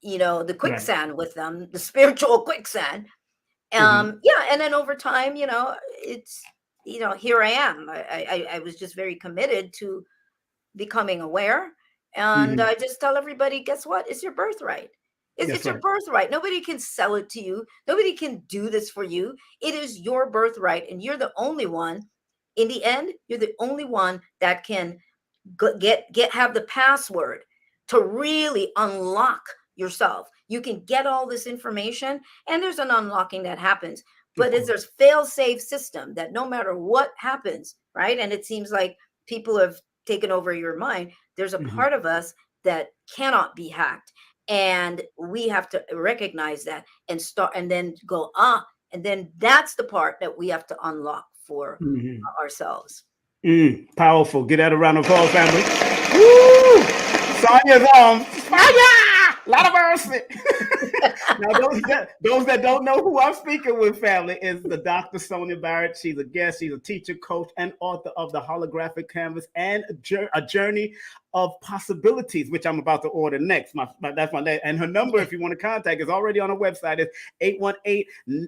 the Right. quicksand with them, the spiritual quicksand. Mm-hmm. Yeah, and then over time, it's, here I am. I was just very committed to becoming aware, and Mm-hmm. I just tell everybody, guess what? It's your birthright. It's That's your right. birthright. Nobody can sell it to you. Nobody can do this for you. It is your birthright, and you're the only one. In the end, you're the only one that can have the password to really unlock yourself. You can get all this information, and there's an unlocking that happens. Of But it's course. there's fail-safe system that no matter what happens, right? And it seems like people have taken over your mind. There's a Mm-hmm. part of us that cannot be hacked. And we have to recognize that and start, and then go, and then that's the part that we have to unlock for Mm-hmm. ourselves. Powerful. Get that a round of applause, family. Woo! Sonia's fire! Lot of mercy. Now, those that don't know who I'm speaking with, family, is the Dr. Sonia Barrett. She's a guest. She's a teacher, coach, and author of the Holographic Canvas and a Journey of Possibilities, which I'm about to order next. That's my name. And her number, if you want to contact, is already on her website. It's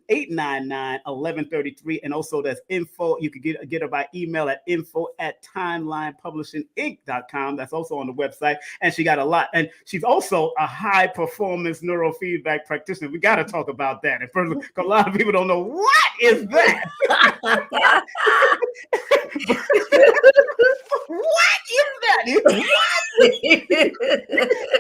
818-899-1133. And also that's info. You can get her by email at info@timelinepublishinginc.com. That's also on the website. And she got a lot. And she's also a high performance neurofeedback practitioner. We got to talk about that. Because a lot of people don't know what is that. What is that? What?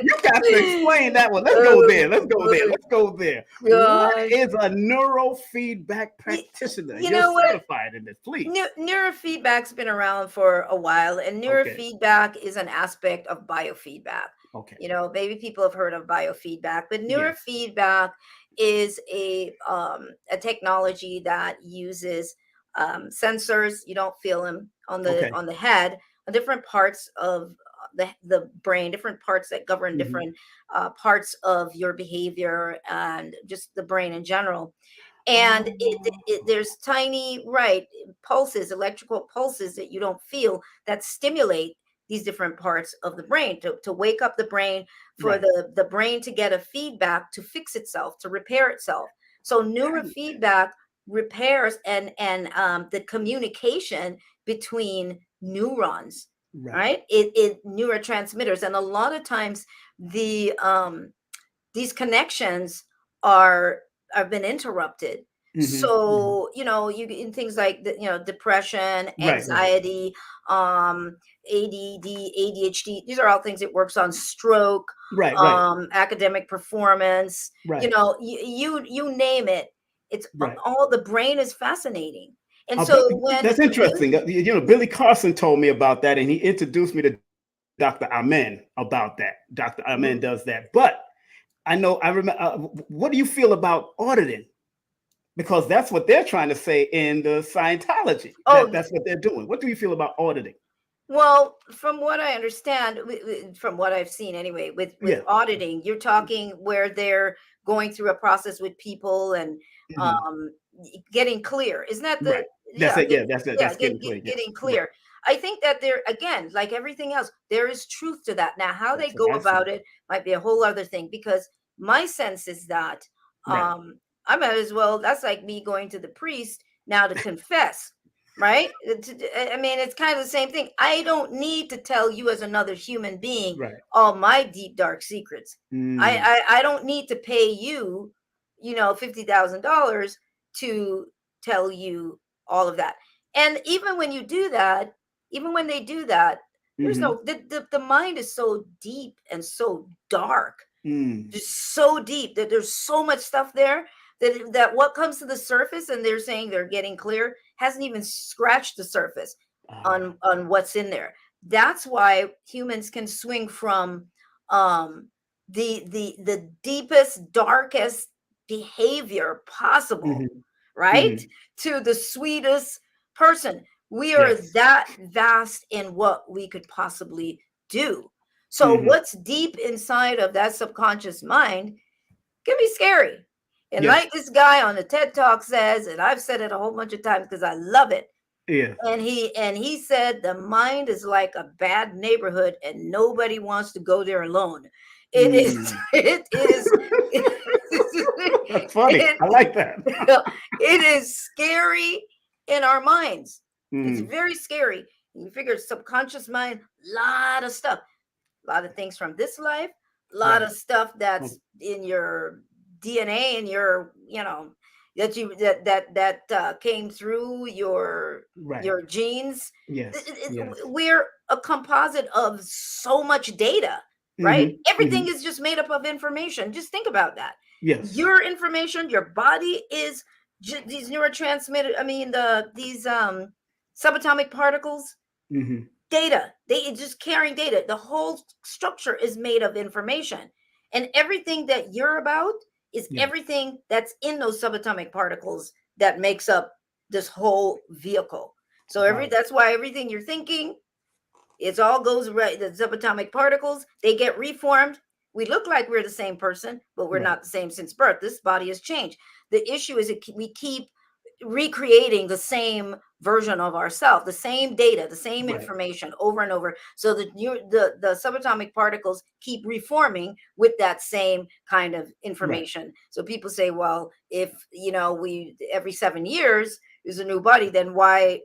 You got to explain that one. Let's go there. Let's go there. Let's go there. What Gosh. is a neurofeedback practitioner? You You're know what? certified in this, please. Neurofeedback's been around for a while, and Okay. neurofeedback is an aspect of biofeedback. Okay. Maybe people have heard of biofeedback, but Yes. neurofeedback is a technology that uses sensors. You don't feel them on Okay. the head, on different parts of the brain, different parts that govern Mm-hmm. different parts of your behavior and just the brain in general. And Oh. there's tiny, right, pulses, electrical pulses that you don't feel, that stimulate these different parts of the brain to wake up the brain, for Right. the brain to get a feedback, to fix itself, to repair itself. So neurofeedback repairs and the communication between neurons, Right. right? It neurotransmitters, and a lot of times the these connections are have been interrupted. Mm-hmm. Mm-hmm. So you in things like depression, Right. Right. anxiety, um ADD, ADHD, these are all things it works on. Stroke, Right. Right. academic performance, Right. you name it. It's Right. all, the brain is fascinating. And so when That's interesting. Billy Carson told me about that, and he introduced me to Dr. Amen about that. Dr. Amen Mhm. does that. But I remember. What do you feel about auditing? Because that's what they're trying to say in the Scientology. Oh, That's what they're doing. What do you feel about auditing? well, from what I understand, from what I've seen anyway, with Yeah. auditing, you're talking where they're going through a process with people and Mhm. um, getting clear. Isn't that Right. the, That's yeah, it. Yeah. That's it. That's getting clear. Yeah. getting Right. clear? I think that there, again, like everything else, there is truth to that. Now, how they That's what go I see. about it might be a whole other thing, because my sense is that Right. I might as well. That's like me going to the priest now to confess. Right? I mean, it's kind of the same thing. I don't need to tell you as another human being Right. all my deep dark secrets. Mm. I don't need to pay you, $50,000 to tell you all of that. And even when you do that, even when they do that, there's Mm-hmm. no, the mind is so deep and so dark, Mm. just so deep that there's so much stuff there that what comes to the surface and they're saying they're getting clear hasn't even scratched the surface Ah. on what's in there. That's why humans can swing from um the deepest, darkest behavior possible, Mm-hmm. right, Mm-hmm. to the sweetest person. We are Yes. that vast in what we could possibly do. So Mm-hmm. what's deep inside of that subconscious mind can be scary. And Yes. like this guy on the TED Talk says, and I've said it a whole bunch of times because I love it. Yes. And he said the mind is like a bad neighborhood and nobody wants to go there alone. It is Mm. it is That's funny. it, I like that. it is scary in our minds. It's Mm. very scary. You figure subconscious mind, lot of stuff, a lot of things from this life, a lot Right. of stuff Oh, that's in your DNA and your, that you that came through right. your genes. Yes. Yes. We're a composite of so much data, right? Mm-hmm. Everything Mm-hmm. is just made up of information. Just think about that. Yes. Your information, your body is these neurotransmitter. I mean, these subatomic particles, Mm-hmm. data. They just carrying data. The whole structure is made of information, and everything that you're about is Yes. everything that's in those subatomic particles that makes up this whole vehicle. So Wow. that's why everything you're thinking, it's all goes right. The subatomic particles, they get reformed. We look like we're the same person, but we're Right. not the same since birth. This body has changed. The issue is we keep recreating the same version of ourselves, the same data, the same Right. information over and over. So that the subatomic particles keep reforming with that same kind of Right. information. So people say, well, if we every 7 years is a new body, then why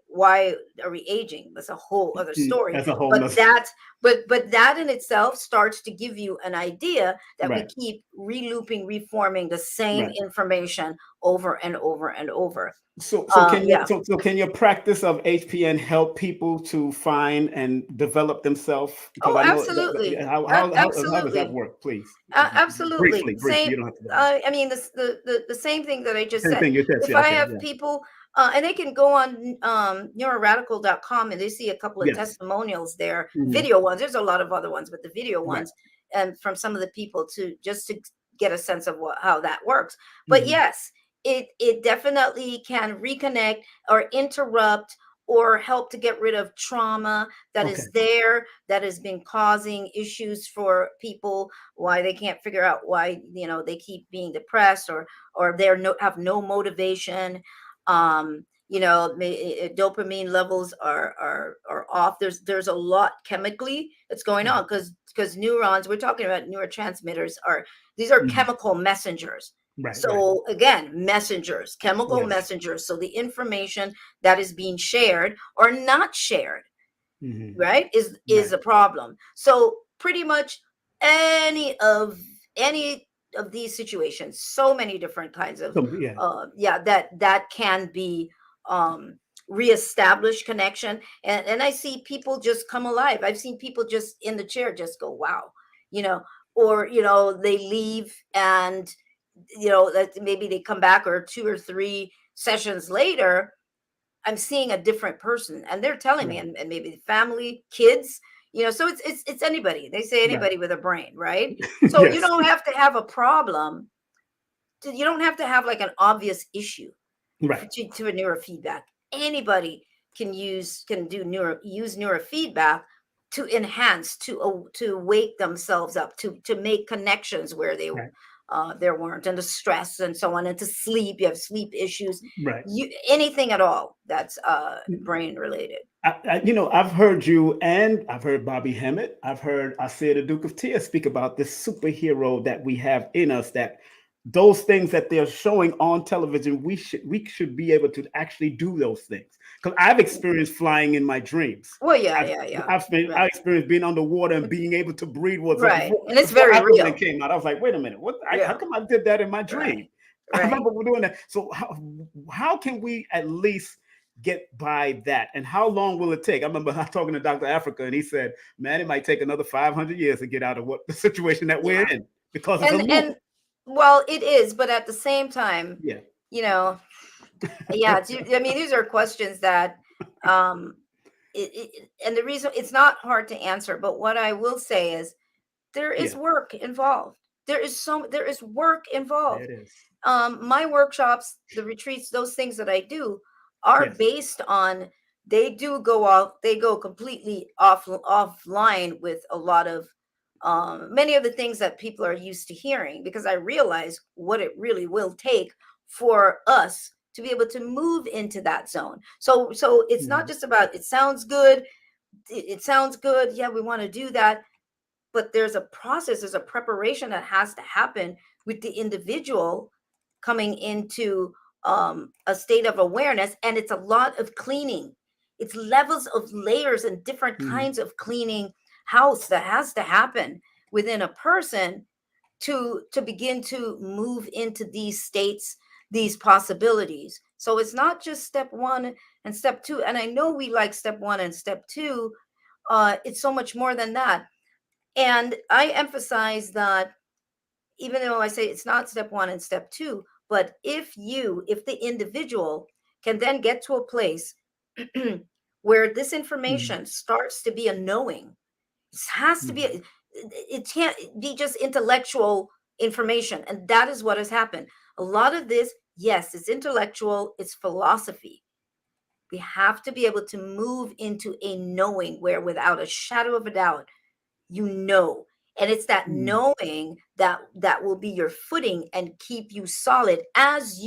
are we aging? That's a whole other Mm. story. That's a whole But nother. that in itself starts to give you an idea that we Right. keep relooping, reforming the same Right. information over and over and over. So can you Yeah. so can your practice of HPN help people to find and develop themselves? Because Oh, I know absolutely. how does that Absolutely. work, please? Absolutely. Briefly. Same. You don't have to go into I mean, the same thing that I just same said. thing. You said, If yeah, I okay, have yeah. people, and they can go on neuroradical.com and they see a couple of Yes. testimonials there, Hmm. video ones. There's a lot of other ones, but the video Right. ones, and from some of the people to get a sense of how that works. But Hmm. yes, it definitely can reconnect or interrupt or help to get rid of trauma that Okay. is there, that has been causing issues for people, why they can't figure out why they keep being depressed, or have no motivation. Dopamine levels are off. There's a lot chemically that's going on, because neurons, we're talking about neurotransmitters, these are Hmm. chemical messengers. Right. Right. So again, messengers, chemical Yes. messengers. So the information that is being shared or not shared, Hmm. right, is Right. a problem. So pretty much any of any of these situations, so many different kinds of So yeah. that can be reestablished connection. And I see people just come alive. I've seen people just in the chair just go, wow, you know or they leave, and that maybe they come back, or 2 or 3 sessions later, I'm seeing a different person, and they're telling me, Right. and maybe family, kids, so it's anybody. They say Right. anybody with a brain, right? So you Yes. don't have to have a problem. You don't have to have like an obvious issue Right. to a neurofeedback. Anybody use neurofeedback to enhance, to wake themselves up, to make connections where Right. there weren't, and to stress and so on, and to sleep. You have sleep issues, Right. anything at all that's brain related. I've heard you, and I've heard Bobby Hemmett. I've heard Asir the Duke of Tia speak about this superhero that we have in us, that those things that they're showing on television, we should be able to actually do those things. Because I've experienced flying in my dreams. Well, yeah, I've yeah, yeah. I Right, experienced being underwater and being able to breathe. Was right. And it's before very Aquaman real. came out, I was like, wait a minute, how Yeah. come I did that in my Right, dream? I right. remember doing that. So how can we at least get by that? And how long will it take? I remember talking to Dr. Africa, and he said, man, it might take another 500 years to get out of what the situation that we're Yeah. in, because it's a loop. And well, it is, but at the same time, Yeah. you know, yeah, I mean, these are questions that, um, and the reason it's not hard to answer, but what I will say is there is Yeah. work involved. There is work There involved. it is. My workshops, the retreats, those things that I do are Yes. based on, they do go off, they go completely offline with a lot of many of the things that people are used to hearing, because I realize what it really will take for us to be able to move into that zone. So it's not Mhm. just about it sounds good, it sounds good, yeah, we want to do that, but there's a process, there's a preparation that has to happen with the individual coming into a state of awareness. And it's a lot of cleaning, it's levels of layers and different Mhm. kinds of cleaning house that has to happen within a person to begin to move into these states, these possibilities. So it's not just step one and step two, and I know we like step one and step two. It's so much more than that. And I emphasize that, even though I say it's not step one and step two, but if the individual can then get to a place where this Mhm. information starts to be a knowing, it has to be, Mhm. it can't be just intellectual information. And that is what has happened. A lot of this, yes, it's intellectual, it's philosophy. We have to be able to move into a knowing where, without a shadow of a doubt, you know, and it's that Mhm. knowing that will be your footing and keep you solid as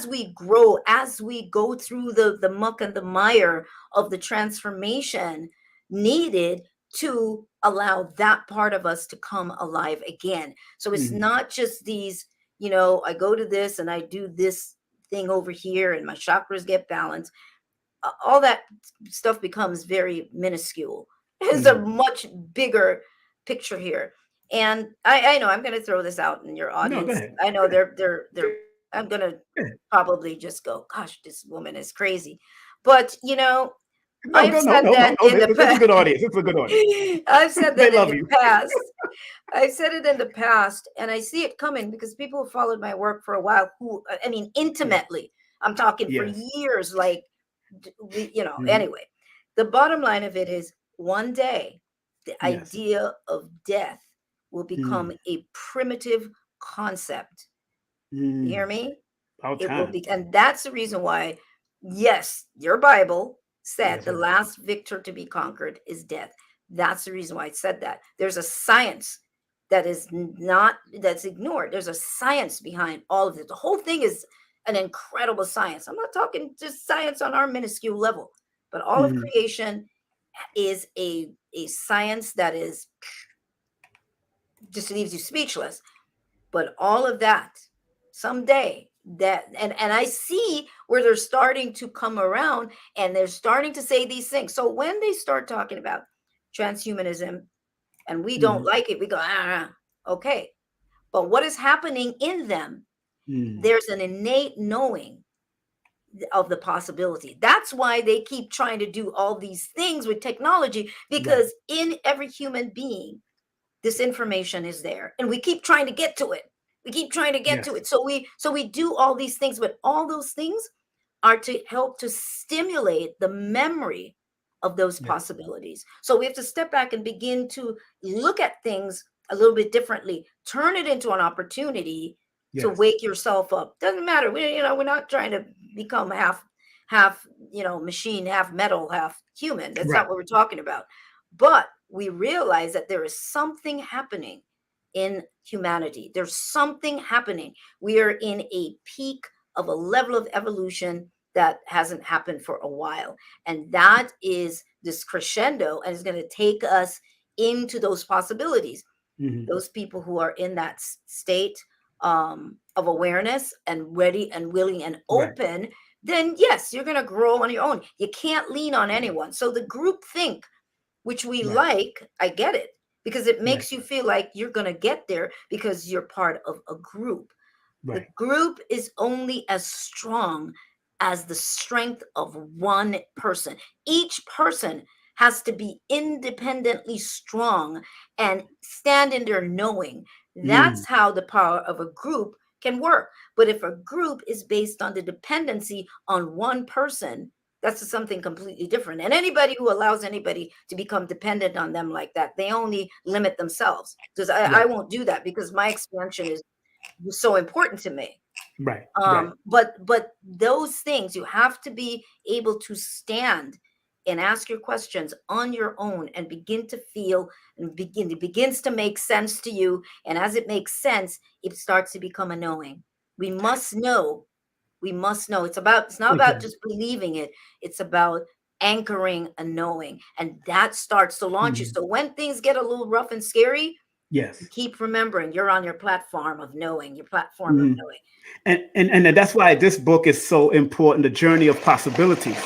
we grow, as we go through the muck and the mire of the transformation needed to allow that part of us to come alive again. So it's Mhm. not just these, I go to this and I do this thing over here and my chakras get balanced. All that stuff becomes very minuscule. It's a Mhm. much bigger picture here. And I know I'm going to throw this out in your No, go audience. ahead. I know Go ahead. they're I'm going to Go ahead. probably just go, gosh, this woman is crazy. But No, I've no, no, said no, no, that no. in the It's a past. good audience. It's a good audience. I've said They that in love the you. past. I've said it in the past, and I see it coming because people have followed my work for a while, who, I mean, Yeah. intimately. I'm talking for Yes. years, like, Mhm. anyway. The bottom line of it is, one day, the Yes. idea of death will become Mm. a primitive concept. You hear Mm. me? About It will time. be, and that's the reason why, yes, your Bible said Yes, the sir. last victor to be conquered is death. That's the reason why it said that. There's a science that is not, that's ignored. There's a science behind all of it. The whole thing is an incredible science. I'm not talking just science on our minuscule level, but all of Mhm. creation is a science that is, just leaves you speechless. But all of that, someday, that, and I see where they're starting to come around, and they're starting to say these things. So when they start talking about transhumanism and we don't Mhm. like it, we go, okay. But what is happening in them, Mm. there's an innate knowing of the possibility. That's why they keep trying to do all these things with technology, Right. because in every human being, this information is there, and we keep trying to get to it. We keep trying to get to Yes. it. So we do all these things, but all those things are to help to stimulate the memory of those Yes. possibilities. So we have to step back and begin to look at things a little bit differently, turn it into an opportunity to Yes. wake yourself up. Doesn't matter. We're not trying to become half machine, half metal, half human. That's Right. not what we're talking about. But we realize that there is something happening in humanity. There's something happening. We are in a peak of a level of evolution that hasn't happened for a while. And that is this crescendo, and it's going to take us into those possibilities. Mhm. Those people who are in that state of awareness and ready and willing and Right. open, then yes, you're going to grow on your own. You can't lean on anyone. So the group think, which we Right. like, I get it, because it Right. makes you feel like you're going to get there because you're part of a group. The Right. group is only as strong as the strength of one person. Each person has to be independently strong and stand in their knowing. That's how the power of a group can work. But if a group is based on the dependency on one person, that's something completely different. And anybody who allows anybody to become dependent on them like that, they only limit themselves. Because I won't do that, because my expansion is so important to me. Right. But those things, you have to be able to stand and ask your questions on your own and begin to feel, and it begins to make sense to you. And as it makes sense, it starts to become a knowing. We must know. It's not about just believing it. It's about anchoring a knowing. And that starts to launch you. So when things get a little rough and scary, keep remembering you're on your platform of knowing, your platform of knowing. And that's why this book is so important, The Journey of Possibilities.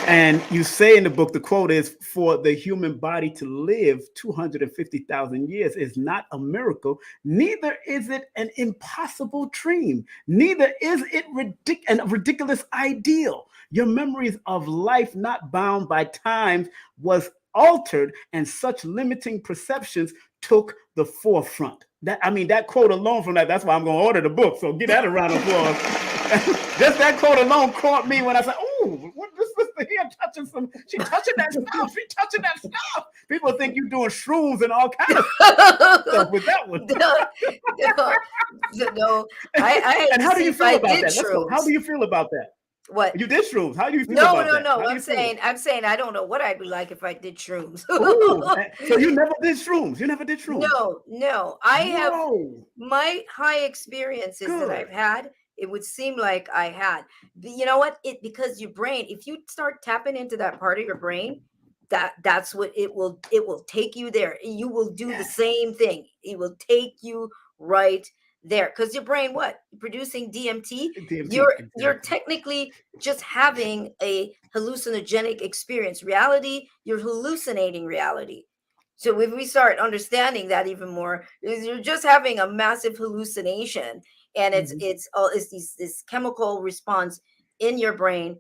And you say in the book, the quote is, for the human body to live 250,000 years is not a miracle, neither is it an impossible dream, neither is it a ridiculous ideal. Your memories of life not bound by time was altered, and such limiting perceptions took the forefront. That quote alone from that's why I'm going to order the book. So give that a round of applause. Just that quote alone caught me when I said, "Oh, what this sister here touching some? She touching that stuff. She touching that stuff." People think you're doing shrooms and all kinds of stuff with that one. No. And how do you feel about that? How do you feel about that? What? You did shrooms. How do you feel about that? No. I'm saying I don't know what I'd be like if I did shrooms. Ooh, so you never did shrooms? You never did shrooms? No. I have my high experiences that I've had. It would seem like I had. You know what? Because your brain, if you start tapping into that part of your brain, that's what it will take you there. You will do the same thing. It will take you right there, because your brain, producing DMT, you're technically just having a hallucinogenic experience. Reality, you're hallucinating reality. So if we start understanding that even more, you're just having a massive hallucination, and it's this chemical response in your brain,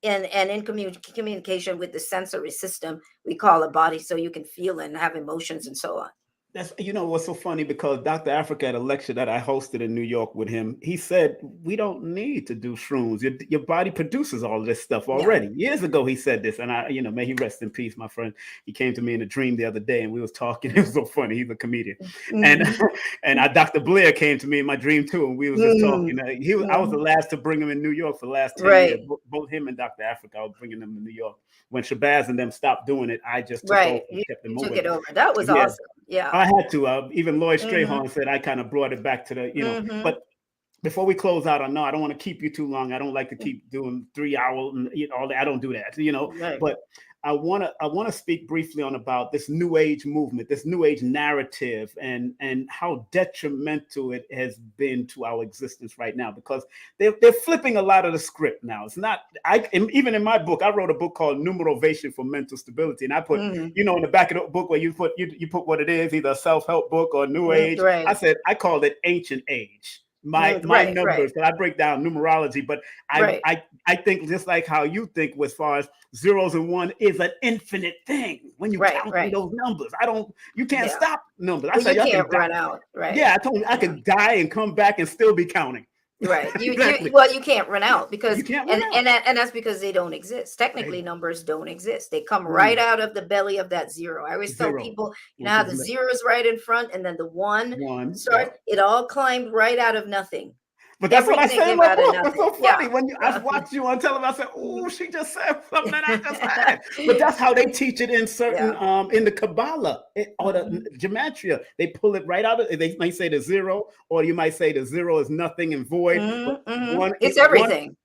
and in communication with the sensory system we call a body, so you can feel and have emotions and so on. That's, what's so funny, because Dr. Africa at a lecture that I hosted in New York with him, he said, we don't need to do shrooms. Your body produces all of this stuff already. Years ago, he said this, and I, may he rest in peace, my friend. He came to me in a dream the other day, and we was talking. It was so funny. He's a comedian. And Dr. Blair came to me in my dream too, and we was just talking. I was the last to bring him in New York for the last 10 years. Both him and Dr. Africa, I was bringing them to New York. When Shabazz and them stopped doing it, I just took over and kept them moving. Took it over. That was awesome. Yeah, I had to. Even Lloyd Strahan said I kind of brought it back to the, But before we close out, I don't want to keep you too long. I don't like to keep doing 3 hours and all that. I don't do that, But I want to speak briefly about this New Age movement, this New Age narrative, and how detrimental it has been to our existence right now, because they're flipping a lot of the script now. It's not. Even in my book, I wrote a book called Numerovation for Mental Stability, and I put in the back of the book where you put what it is, either a self-help book or New Age. I said I called it Ancient Age. My numbers, that I break down numerology, but I think just like how you think, as far as zeros and one is an infinite thing. When you count those numbers, you can't stop numbers. I you can't run out. Right. Yeah, I told you I could die and come back and still be counting. Right. You can't run out, because and that's because they don't exist. Technically, numbers don't exist. They come right out of the belly of that zero. I always tell people, how the zero is right in front, and then the one starts. It all climbed right out of nothing. But that's what I say in my book. It's so funny when I watch you on television. I said, "Oh, she just said something that I just had." But that's how they teach it in certain in the Kabbalah or the gematria. They pull it right out of. They might say the zero, or you might say the zero is nothing and void. One, it's everything.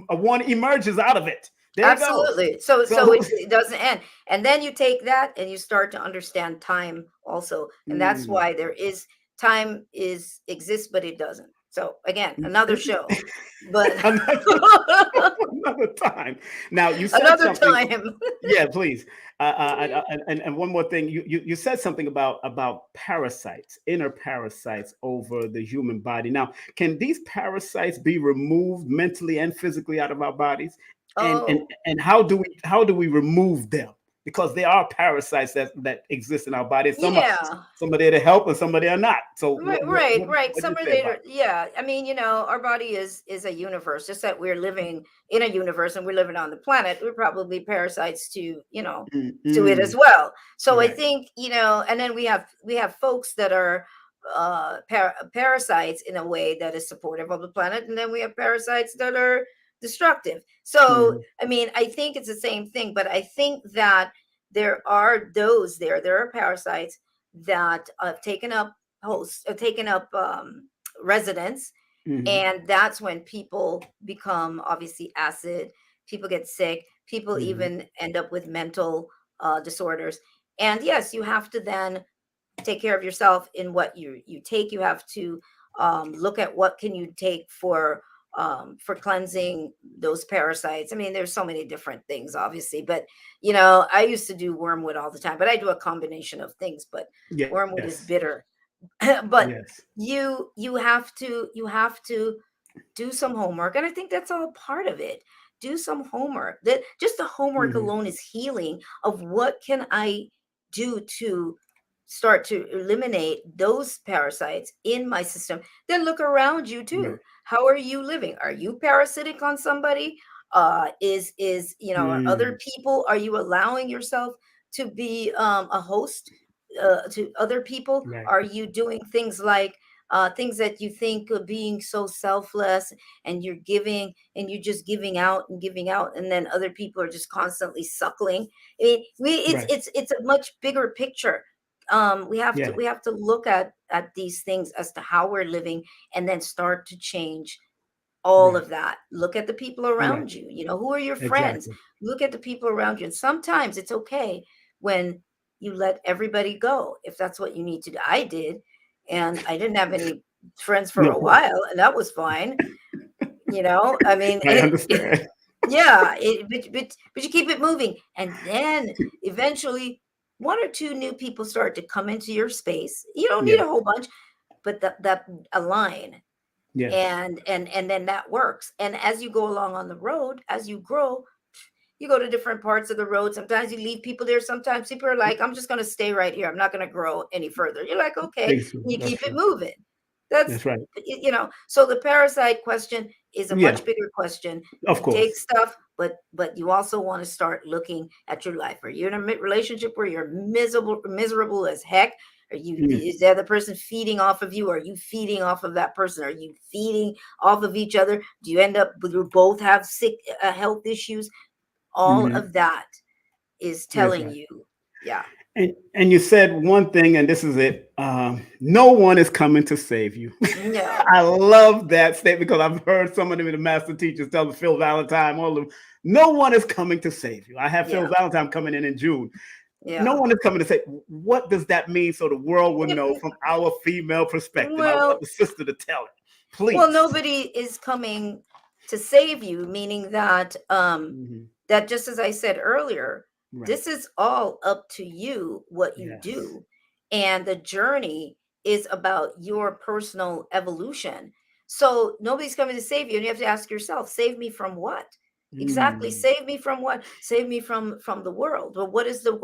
A one emerges out of it. Absolutely. So it doesn't end. And then you take that and you start to understand time also, and that's why time exists, but it doesn't. So again, another show, but another, another time. Now you said another something. time. Yeah, please. And one more thing, you said something about parasites, inner parasites over the human body. Now, can these parasites be removed mentally and physically out of our bodies? And and Oh, and how do we remove them? Because there are parasites that exist in our body. yeah. Some are there to help, and some are there not. So Right, right, right. what do you Some are say about there. Yeah, I mean, our body is a universe. Just that we're living in a universe and we're living on the planet. We're probably parasites it? to it as well. So I Right. think and then we have folks that are parasites in a way that is supportive of the planet, and then we have parasites that are destructive. So Mhm. I mean, I think it's the same thing, but I think that there are parasites that have taken up residence, Mhm. and that's when people become obviously acid, people get sick, people Mhm. even end up with mental disorders. And yes, you have to then take care of yourself in what you take. You have to look at what can you take for cleansing those parasites. I mean, there's so many different things, obviously, but I used to do wormwood all the time, but I do a combination of things. But wormwood is Yes. bitter. But Yes. you have to do some homework, and I think that's all part of it. Do some homework. That just the homework Mhm. alone is healing of what can I do to start to eliminate those parasites in my system. Then look around you too. Right. How are you living? Are you parasitic on somebody? Is are other Mm. people, are you allowing yourself to be a host to other people? Right. Are you doing things like things that you think of being so selfless, and you're giving and you're just giving out, and then other people are just constantly suckling? It's Right. it's a much bigger picture. Yeah. We have to look at these things as to how we're living, and then start to change all Right. of that. Look at the people Right. around you. Who are your friends? Exactly. Look at the people around you. And sometimes it's okay when you let everybody go, if that's what you need to do. I did, and I didn't have any friends for No, a of course. while, and that was fine. I mean, I understand. yeah, but you keep it moving, and then eventually one or two new people start to come into your space. You don't need Yeah. a whole bunch, but that align, Yes. and then that works. And as you go along on the road, as you grow, you go to different parts of the road. Sometimes you leave people there. Sometimes people are like, I'm just going to stay right here, I'm not going to grow any further. You're like, okay. That's true. You That's keep it true. moving. That's That's right. so the parasite question is a Yeah. much bigger question. Of You take course. stuff, but you also want to start looking at your life. Are you in a relationship where you're miserable as heck? Mm. Is the other person feeding off of you? Are you feeding off of that person? Are you feeding off of each other? Do you end up with you both have sick health issues? All Hmm. of that is That's telling right. you, yeah. And you said one thing, and this is it. No one is coming to save you. No. I love that statement because I've heard some of them, the master teachers tell Phil Valentine, all of them, no one is coming to save you. I have Phil Yeah. Valentine coming in June. No Yeah. one is coming to say, what does that mean? So the world will know from our female perspective. I want Well, the sister to tell it. well, Please. nobody is coming to save you, meaning that Mhm. that just as I said earlier, Right. this is all up to you what you Yes. do. And the journey is about your personal evolution. So nobody's coming to save you. And you have to ask yourself, save me from what? Exactly. Mm. Save me from what? Save me from the world. But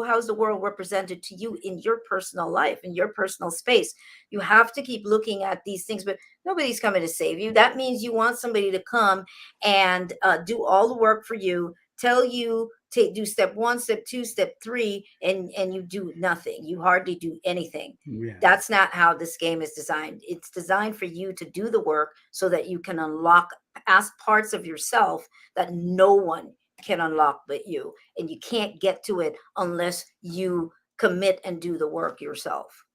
how's the world represented to you in your personal life, in your personal space? You have to keep looking at these things, but nobody's coming to save you. That means you want somebody to come and do all the work for you, tell you to do step one, step two, step three, and you do nothing. You hardly do anything. Yes. That's not how this game is designed. It's designed for you to do the work so that you can unlock past parts of yourself that no one can unlock but you. And you can't get to it unless you commit and do the work yourself.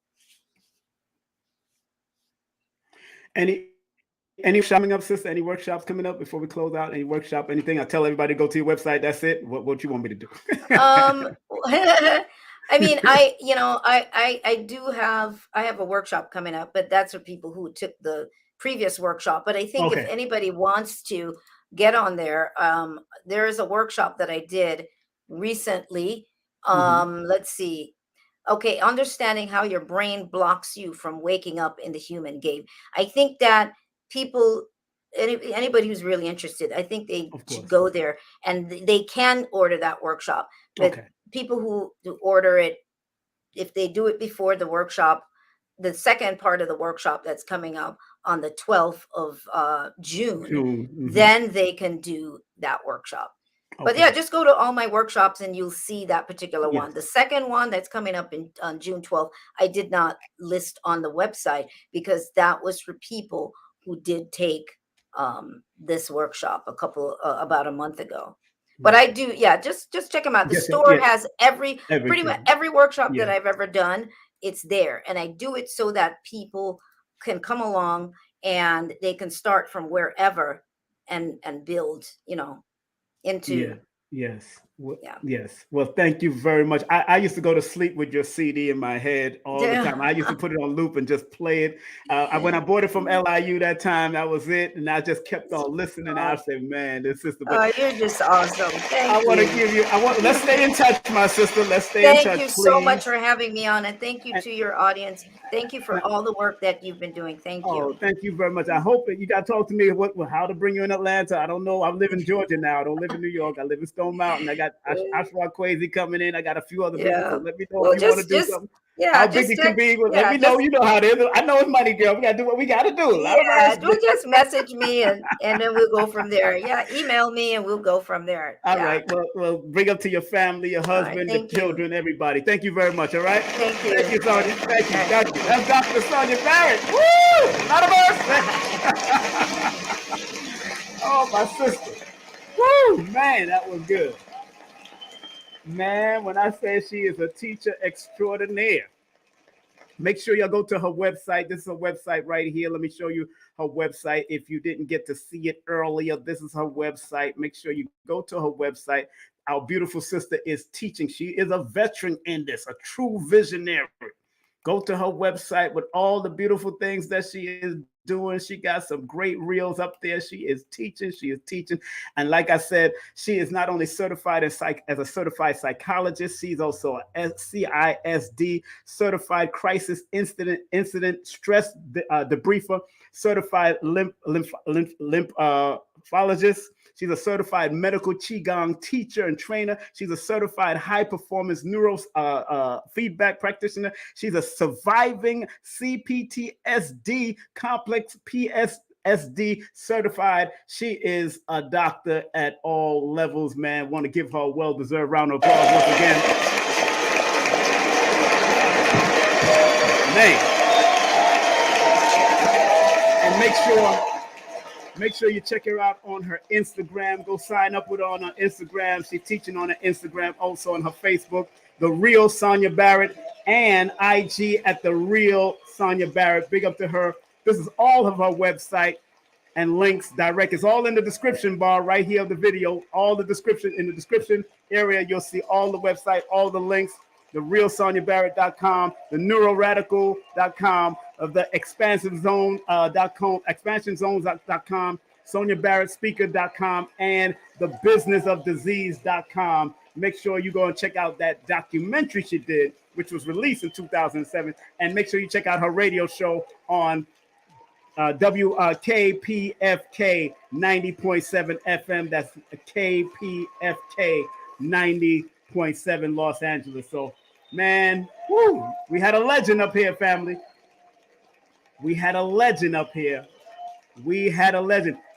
Any coming up, sister? Any workshops coming up before we close out? Any workshop? Anything? I tell everybody to go to your website. That's it. What you want me to do? Um, I mean, I do have I have a workshop coming up, but that's for people who took previous workshop, but I think if anybody wants to get on there, there is a workshop that I did recently. Let's see. Okay, understanding how your brain blocks you from waking up in the human game. I think that people, anybody who's really interested, I think they should go there, and they can order that workshop. But people who order it, if they do it before the workshop, the second part of the workshop that's coming up on the 12th of June, then they can do that workshop. But yeah, just go to all my workshops and you'll see that particular one. The second one that's coming up on June 12th, I did not list on the website because that was for people who did take this workshop about a month ago. But I do, just check them out. The store has pretty much every workshop that I've ever done. It's there, and I do it so that people can come along and they can start from wherever and build, into Yes. Well, thank you very much. I used to go to sleep with your CD in my head all the time. I used to put it on loop and just play it. When I bought it from LIU that time, that was it. And I just kept on listening. And I said, man, this sister. You're just awesome. I want to give you, let's stay in touch, my sister. Let's stay in touch. Thank you so much for having me on. And thank you to your audience. Thank you for all the work that you've been doing. Thank you. Thank you very much. I hope that you got to talk to me how to bring you in Atlanta. I don't know. I live in Georgia now. I don't live in New York. I live in Stone Mountain. I got Ashwa Kwesi coming in. I got a few other people. So let me know if you want to do something. How big it can be. Let me know. You know how it is. I know it's money, girl. We got to do what we got to do. Don't just message me and then we'll go from there. Email me and we'll go from there. All right. Well, bring up to your family, your husband, your children, everybody. Thank you very much. All right. Thank you. Thank you, Sonia. Thank you. Got you. That's Dr. Sonia Barrett. Woo! Lot of us. Oh, my sister. Woo! Man, that was good. Man, when I say she is a teacher extraordinaire, make sure y'all go to her website. This is her website right here. Let me show you her website. If you didn't get to see it earlier, this is her website. Make sure you go to her website. Our beautiful sister is teaching. She is a veteran in this, a true visionary. Go to her website with all the beautiful things that she is doing. She got some great reels up there. She is teaching. And like I said, she is not only certified as a certified psychologist, she's also a CISD, certified crisis incident stress debriefer, certified lymphologist. She's a certified medical Qigong teacher and trainer. She's a certified high-performance neurofeedback practitioner. She's a surviving CPTSD complex PSD certified. She is a doctor at all levels, man. Want to give her a well-deserved round of applause once again. Man. And make sure you check her out on her Instagram. Go sign up with her on her Instagram. She's teaching on her Instagram, also on her Facebook, The Real Sonia Barrett, and IG at The Real Sonia Barrett. Big up to her. This is all of her website and links direct. It's all in the description bar right here of the video. All the description in the description area, you'll see all the website, all the links. TheRealSoniaBarrett.com, the NeuroRadical.com, of the ExpansionZone.com, ExpansionZones.com, SoniaBarrettSpeaker.com, and TheBusinessOfDisease.com. Make sure you go and check out that documentary she did, which was released in 2007, and make sure you check out her radio show on KPFK 90.7 FM. That's KPFK 90.7 Los Angeles. So, man, we had a legend up here, family. We had a legend up here.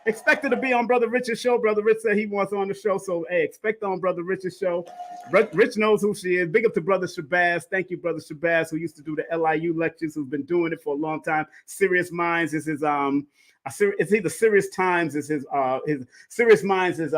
Expected to be on Brother Rich's show. Brother Rich said he wants on the show. So, hey, expect on Brother Rich's show. Rich knows who she is. Big up to Brother Shabazz. Thank you, Brother Shabazz, who used to do the LIU lectures, who's been doing it for a long time. Serious Minds is his it's either Serious Times is his Serious Minds is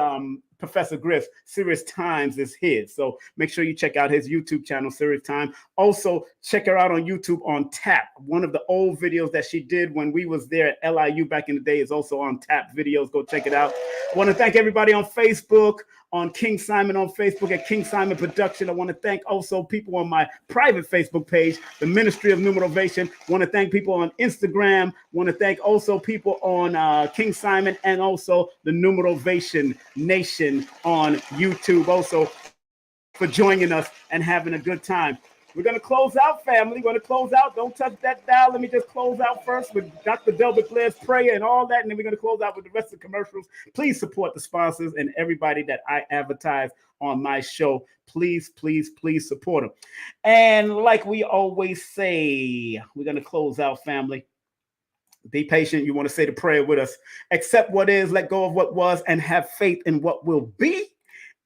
Professor Griff's Serious Times is his. So make sure you check out his YouTube channel, Serious Time. Also, check her out on YouTube on Tap. One of the old videos that she did when we was there at LIU back in the day is also on Tap Videos. Go check it out. I want to thank everybody on Facebook, on King Simon on Facebook at King Simon Production. I want to thank also people on my private Facebook page, the Ministry of Numerovation. I want to thank people on Instagram. I want to thank also people on King Simon and also the Numerovation Nation on YouTube also for joining us and having a good time. We're going to close out, family. We're going to close out. Don't touch that dial. Let me just close out first with Dr. Delbert Blair's prayer and all that. And then we're going to close out with the rest of the commercials. Please support the sponsors and everybody that I advertise on my show. Please, please, please support them. And like we always say, we're going to close out, family. Be patient. You want to say the prayer with us. Accept what is, let go of what was, and have faith in what will be.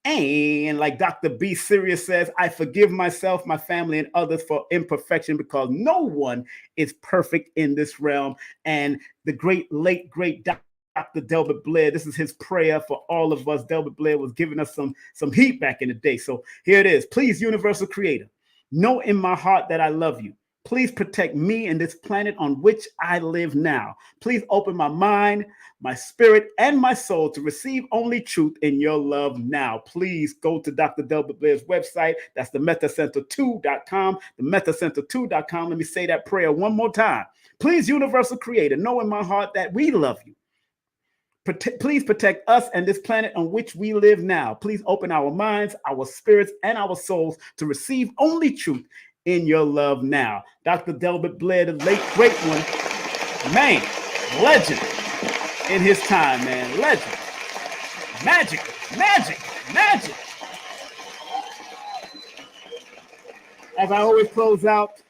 And like Dr. B. Sirius says, I forgive myself, my family, and others for imperfection because no one is perfect in this realm. And the late, great Dr. Delbert Blair, this is his prayer for all of us. Delbert Blair was giving us some heat back in the day. So here it is. Please, Universal Creator, know in my heart that I love you. Please protect me and this planet on which I live now. Please open my mind, my spirit, and my soul to receive only truth in your love now. Please go to Dr. Delbert Blair's website. That's the metacenter2.com, the metacenter2.com. Let me say that prayer one more time. Please, Universal Creator, know in my heart that we love you. Please protect us and this planet on which we live now. Please open our minds, our spirits, and our souls to receive only truth in your love now. Dr. Delbert Blair, the late great one, man, legend in his time, man, legend. Magic. As I always close out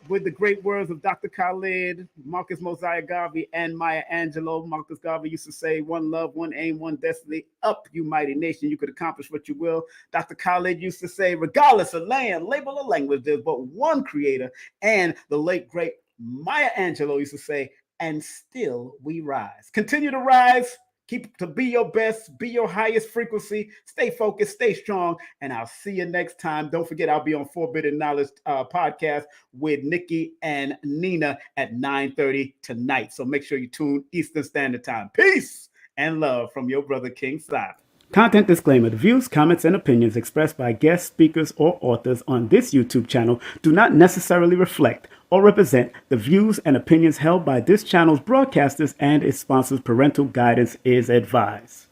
with the great words of Dr. Khalid, Marcus Mosiah Garvey, and Maya Angelou. Marcus Garvey used to say, one love, one aim, one destiny, up you mighty nation, you could accomplish what you will. Dr. Khalid used to say, regardless of land, label, or language, there's but one creator. And the late great Maya Angelou used to say, and still we rise. Continue to rise. Keep to be your best, be your highest frequency, stay focused, stay strong, and I'll see you next time. Don't forget, I'll be on Forbidden Knowledge podcast with Nikki and Nina at 9:30 tonight. So make sure you tune Eastern Standard Time. Peace and love from your brother, King Simon. Content disclaimer. The views, comments, and opinions expressed by guest speakers or authors on this YouTube channel do not necessarily reflect or represent the views and opinions held by this channel's broadcasters and its sponsors. Parental guidance is advised.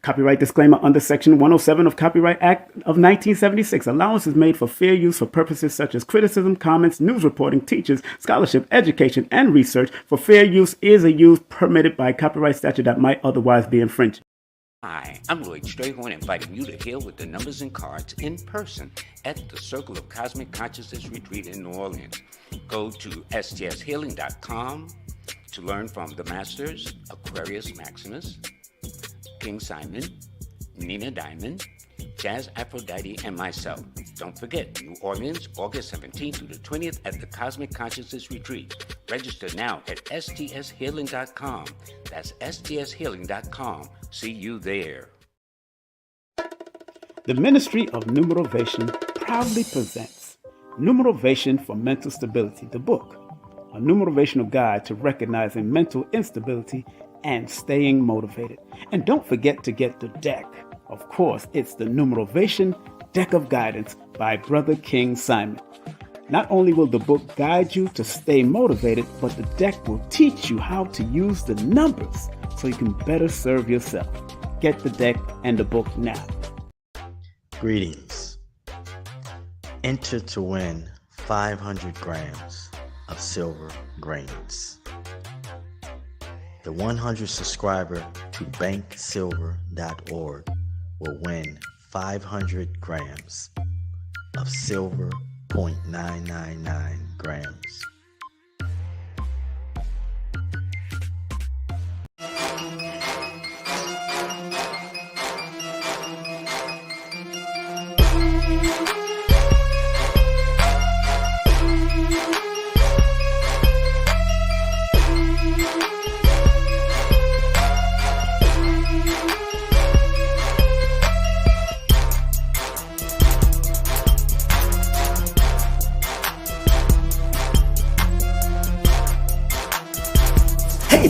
Copyright disclaimer under Section 107 of Copyright Act of 1976. Allowance is made for fair use for purposes such as criticism, comments, news reporting, teachers, scholarship, education, and research. For fair use is a use permitted by copyright statute that might otherwise be infringed. Hi, I'm Lloyd Strayhorn, inviting you to heal with the numbers and cards in person at the Circle of Cosmic Consciousness Retreat in New Orleans. Go to stshealing.com to learn from the Masters, Aquarius Maximus, King Simon, Nina Diamond, Jazz Aphrodite, and myself. Don't forget, New Orleans, August 17th through the 20th at the Cosmic Consciousness Retreat. Register now at stshealing.com. That's stshealing.com. See you there. The Ministry of Numerovation proudly presents Numerovation for Mental Stability, the book, a numerovational guide to recognizing mental instability and staying motivated. And don't forget to get the deck. Of course, it's the Numerovation Deck of Guidance by Brother King Simon. Not only will the book guide you to stay motivated, but the deck will teach you how to use the numbers so you can better serve yourself. Get the deck and the book now. Greetings. Enter to win 500 grams of silver grains. The 100 subscriber to banksilver.org will win 500 grams of silver 0.999 grams.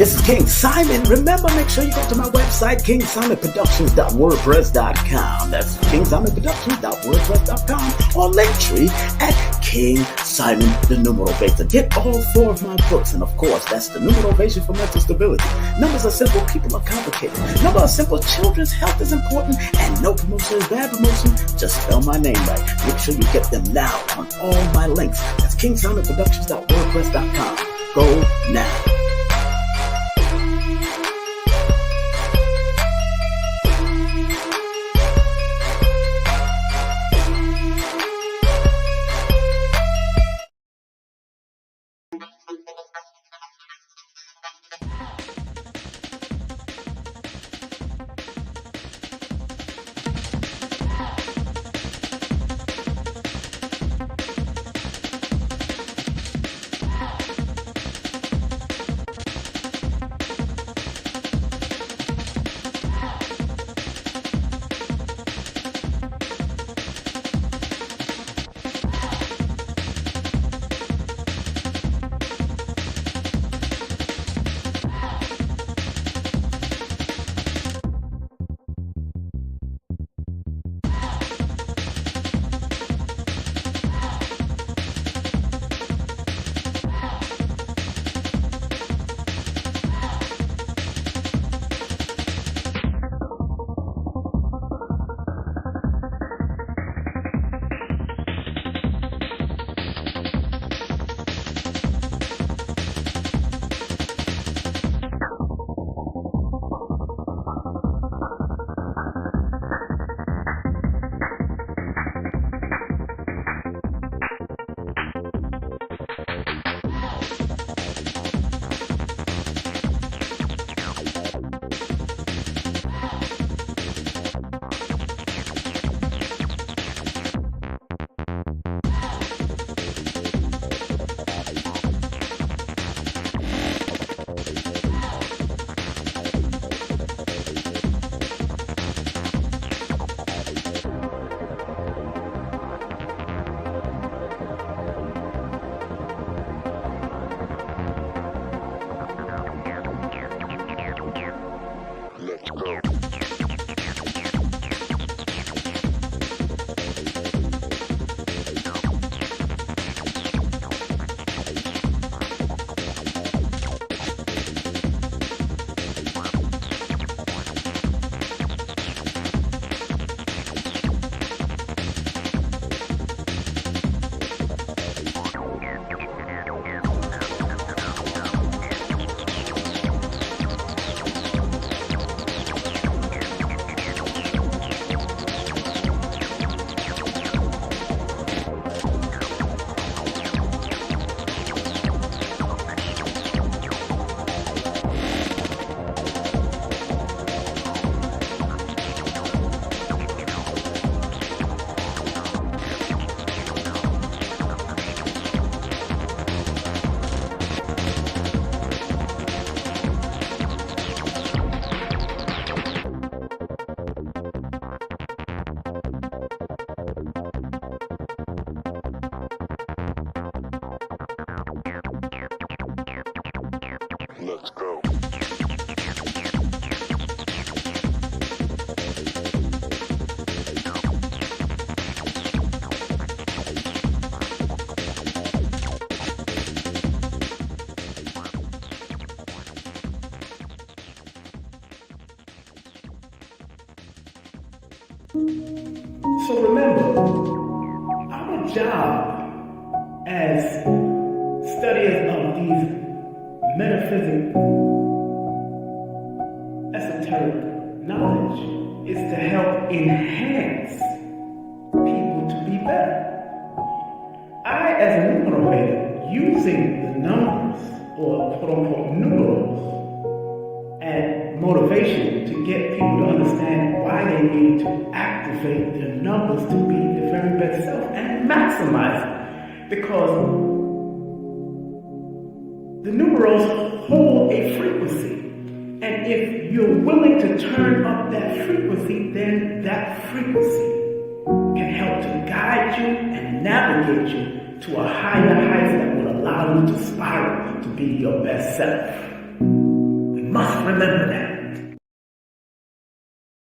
This is King Simon. Remember, make sure you go to my website, kingsimonproductions.wordpress.com. That's kingsimonproductions.wordpress.com, or Linktree at King Simon the Neurofeedback. Get all 4 of my books, and of course, that's the Neurofeedback for mental stability. Numbers are simple, people are complicated. Numbers are simple, children's health is important, and no promotion is bad promotion. Just spell my name right. Make sure you get them now on all my links. That's kingsimonproductions.wordpress.com. Go now. Let's go. So remember, our job as studiers of these metaphysical, esoteric knowledge is to help enhance people to be better. I, as a neuroeducator, using the numbers, or quote-unquote numerals, and motivation to get people to understand why they need to activate their numbers to be their very best self and maximize it. Because the numerals hold a frequency. And if you're willing to turn up that frequency, then that frequency can help to guide you and navigate you to a higher height that will allow you to spiral to be your best self. must remember that.